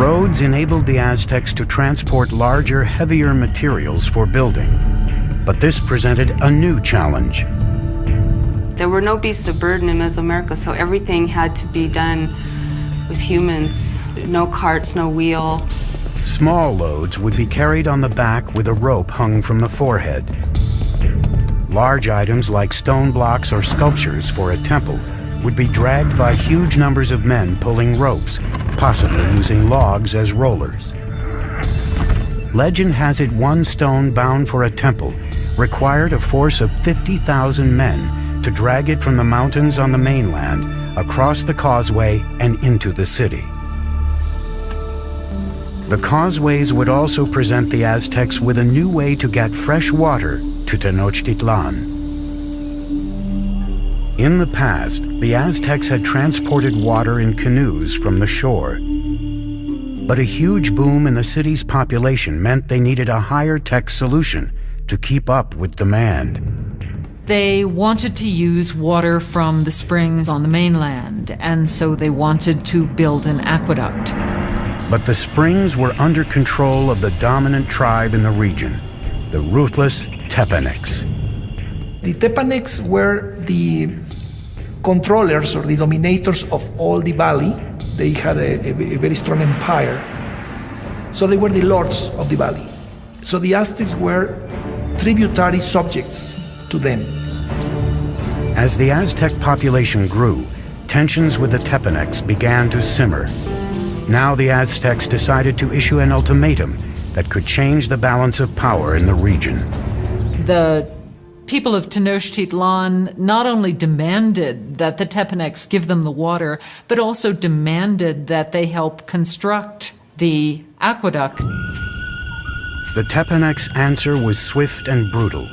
roads enabled the Aztecs to transport larger, heavier materials for building. But this presented a new challenge. There were no beasts of burden in Mesoamerica, so everything had to be done with humans. No carts, no wheel. Small loads would be carried on the back with a rope hung from the forehead. Large items like stone blocks or sculptures for a temple would be dragged by huge numbers of men pulling ropes, possibly using logs as rollers. Legend has it one stone bound for a temple required a force of 50,000 men to drag it from the mountains on the mainland across the causeway and into the city. The causeways would also present the Aztecs with a new way to get fresh water to Tenochtitlan. In the past, the Aztecs had transported water in canoes from the shore. But a huge boom in the city's population meant they needed a higher-tech solution to keep up with demand. They wanted to use water from the springs on the mainland, and so they wanted to build an aqueduct. But the springs were under control of the dominant tribe in the region, the ruthless Tepanecs. The Tepanecs were the controllers or the dominators of all the valley. They had a very strong empire. So they were the lords of the valley. So the Aztecs were tributary subjects to them. As the Aztec population grew, tensions with the Tepanecs began to simmer. Now the Aztecs decided to issue an ultimatum that could change the balance of power in the region. The people of Tenochtitlan not only demanded that the Tepanecs give them the water, but also demanded that they help construct the aqueduct. The Tepanecs' answer was swift and brutal.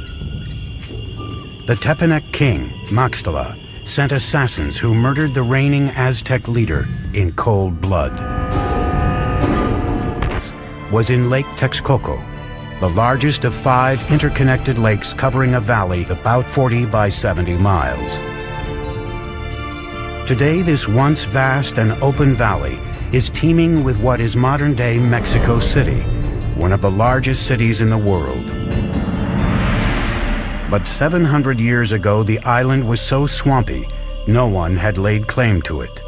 The Tepanec king, Maxtla, sent assassins who murdered the reigning Aztec leader in cold blood. Was in Lake Texcoco, the largest of 5 interconnected lakes covering a valley about 40 by 70 miles. Today, this once vast and open valley is teeming with what is modern-day Mexico City, one of the largest cities in the world. But 700 years ago, the island was so swampy, no one had laid claim to it.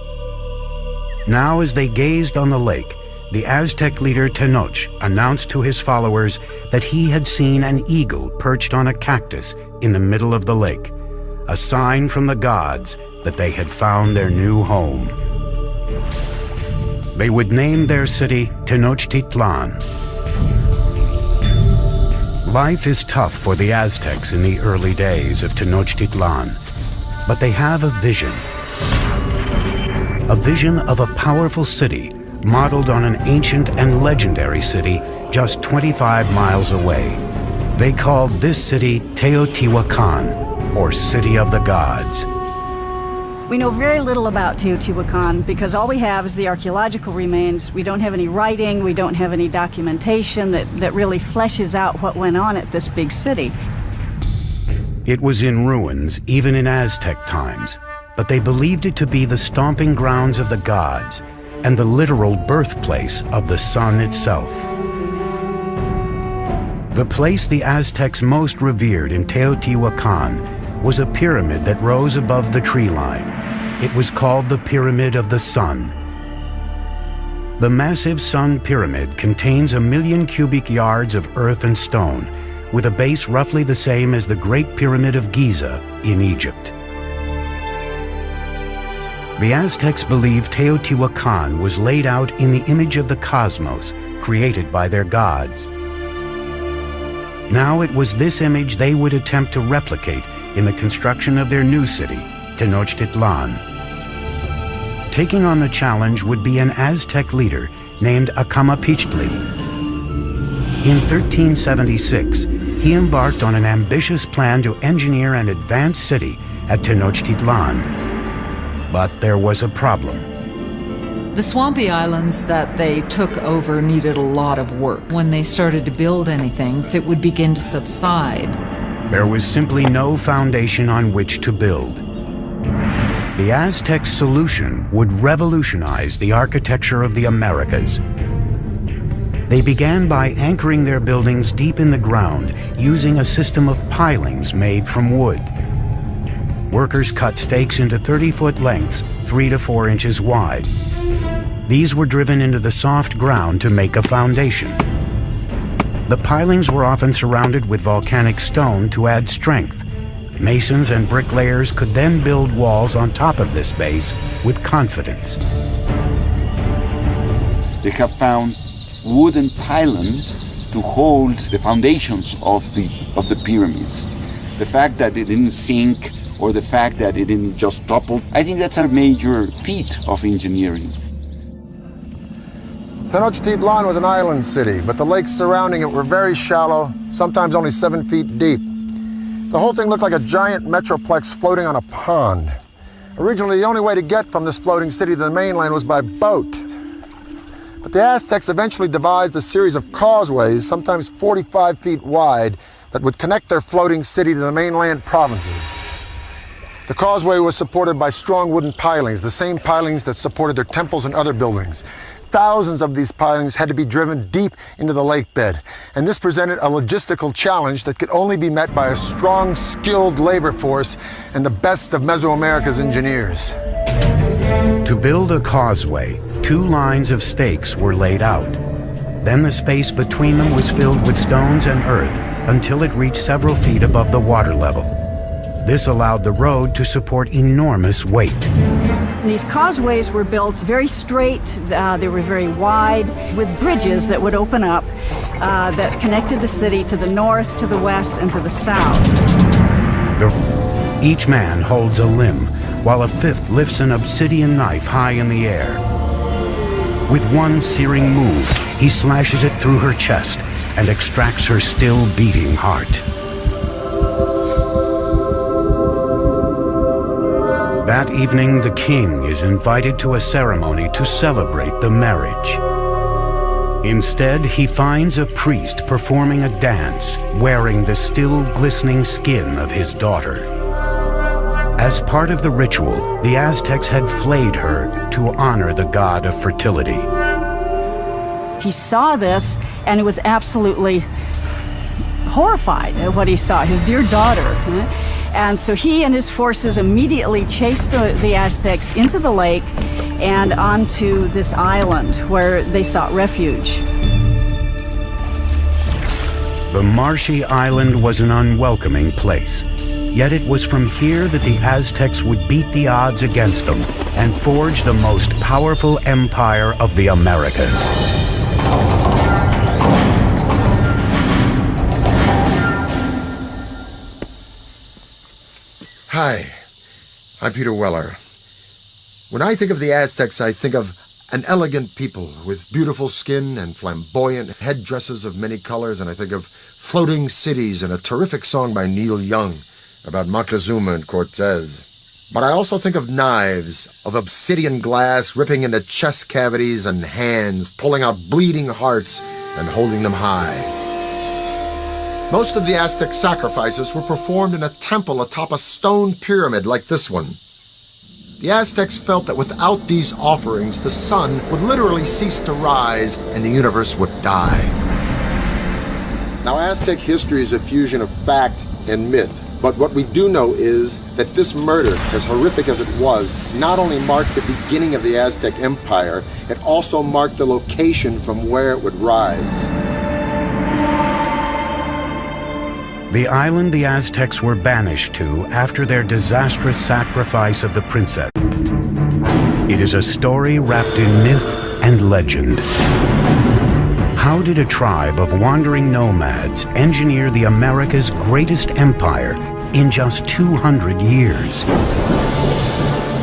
Now, as they gazed on the lake, the Aztec leader Tenoch announced to his followers that he had seen an eagle perched on a cactus in the middle of the lake, a sign from the gods that they had found their new home. They would name their city Tenochtitlan. Life is tough for the Aztecs in the early days of Tenochtitlan, but they have a vision of a powerful city modeled on an ancient and legendary city just 25 miles away. They called this city Teotihuacan, or City of the Gods. We know very little about Teotihuacan because all we have is the archaeological remains. We don't have any writing, we don't have any documentation that really fleshes out what went on at this big city. It was in ruins, even in Aztec times, but they believed it to be the stomping grounds of the gods and the literal birthplace of the sun itself. The place the Aztecs most revered in Teotihuacan was a pyramid that rose above the tree line. It was called the Pyramid of the Sun. The massive Sun Pyramid contains 1 million cubic yards of earth and stone, with a base roughly the same as the Great Pyramid of Giza in Egypt. The Aztecs believed Teotihuacan was laid out in the image of the cosmos, created by their gods. Now it was this image they would attempt to replicate in the construction of their new city, Tenochtitlan. Taking on the challenge would be an Aztec leader named Acamapichtli. In 1376, he embarked on an ambitious plan to engineer an advanced city at Tenochtitlan. But there was a problem. The swampy islands that they took over needed a lot of work. When they started to build anything, it would begin to subside. There was simply no foundation on which to build. The Aztec solution would revolutionize the architecture of the Americas, They began by anchoring their buildings deep in the ground using a system of pilings made from wood. Workers cut stakes into 30-foot lengths, 3 to 4 inches wide. These were driven into the soft ground to make a foundation. The pilings were often surrounded with volcanic stone to add strength. Masons and bricklayers could then build walls on top of this base with confidence. They have found wooden pylons to hold the foundations of the pyramids. The fact that it didn't sink or the fact that it didn't just topple, I think that's a major feat of engineering. Tenochtitlan was an island city, but the lakes surrounding it were very shallow, sometimes only 7 feet deep. The whole thing looked like a giant metroplex floating on a pond. Originally, the only way to get from this floating city to the mainland was by boat. But the Aztecs eventually devised a series of causeways, sometimes 45 feet wide, that would connect their floating city to the mainland provinces. The causeway was supported by strong wooden pilings, the same pilings that supported their temples and other buildings. Thousands of these pilings had to be driven deep into the lake bed, and this presented a logistical challenge that could only be met by a strong, skilled labor force and the best of Mesoamerica's engineers. To build a causeway, 2 lines of stakes were laid out. Then the space between them was filled with stones and earth until it reached several feet above the water level. This allowed the road to support enormous weight. These causeways were built very straight, they were very wide, with bridges that would open up that connected the city to the north, to the west, and to the south. Each man holds a limb, while a 5th lifts an obsidian knife high in the air. With one searing move, he slashes it through her chest and extracts her still beating heart. That evening, the king is invited to a ceremony to celebrate the marriage. Instead, he finds a priest performing a dance, wearing the still glistening skin of his daughter. As part of the ritual, the Aztecs had flayed her to honor the god of fertility. He saw this, and he was absolutely horrified at what he saw, his dear daughter. And so he and his forces immediately chased the Aztecs into the lake and onto this island where they sought refuge. The marshy island was an unwelcoming place. Yet it was from here that the Aztecs would beat the odds against them and forge the most powerful empire of the Americas. Hi, I'm Peter Weller. When I think of the Aztecs, I think of an elegant people with beautiful skin and flamboyant headdresses of many colors, and I think of floating cities and a terrific song by Neil Young about Moctezuma and Cortez. But I also think of knives, of obsidian glass ripping into chest cavities and hands, pulling out bleeding hearts and holding them high. Most of the Aztec sacrifices were performed in a temple atop a stone pyramid like this one. The Aztecs felt that without these offerings, the sun would literally cease to rise and the universe would die. Now, Aztec history is a fusion of fact and myth, but what we do know is that this murder, as horrific as it was, not only marked the beginning of the Aztec Empire, it also marked the location from where it would rise. The island the Aztecs were banished to after their disastrous sacrifice of the princess. It is a story wrapped in myth and legend. How did a tribe of wandering nomads engineer the America's greatest empire in just 200 years?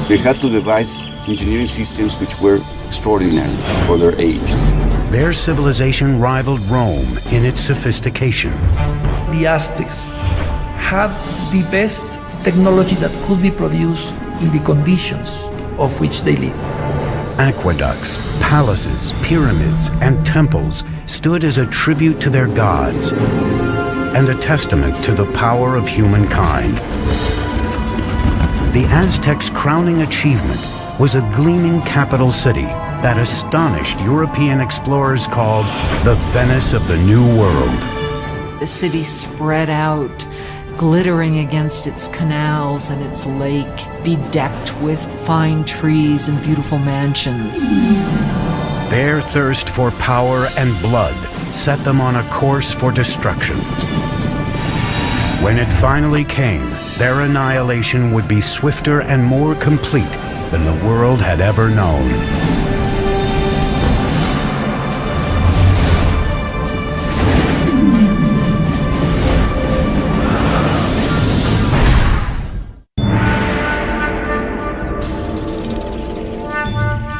They had to devise engineering systems which were extraordinary for their age. Their civilization rivaled Rome in its sophistication. The Aztecs had the best technology that could be produced in the conditions of which they lived. Aqueducts, palaces, pyramids, and temples stood as a tribute to their gods and a testament to the power of humankind. The Aztecs' crowning achievement was a gleaming capital city that astonished European explorers called the Venice of the New World. The city spread out, glittering against its canals and its lake, bedecked with fine trees and beautiful mansions. Their thirst for power and blood set them on a course for destruction. When it finally came, their annihilation would be swifter and more complete than the world had ever known.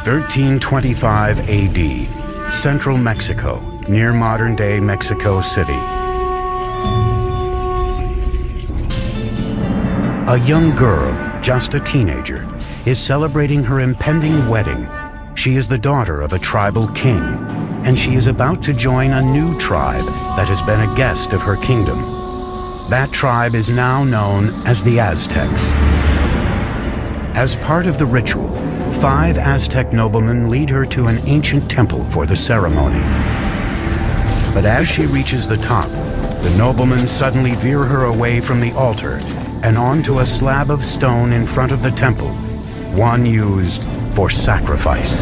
(1325 AD), central Mexico, near modern-day Mexico City. A young girl, just a teenager, is celebrating her impending wedding. She is the daughter of a tribal king, and she is about to join a new tribe that has been a guest of her kingdom. That tribe is now known as the Aztecs. As part of the ritual, 5 Aztec noblemen lead her to an ancient temple for the ceremony. But as she reaches the top, the noblemen suddenly veer her away from the altar and onto a slab of stone in front of the temple, one used for sacrifice.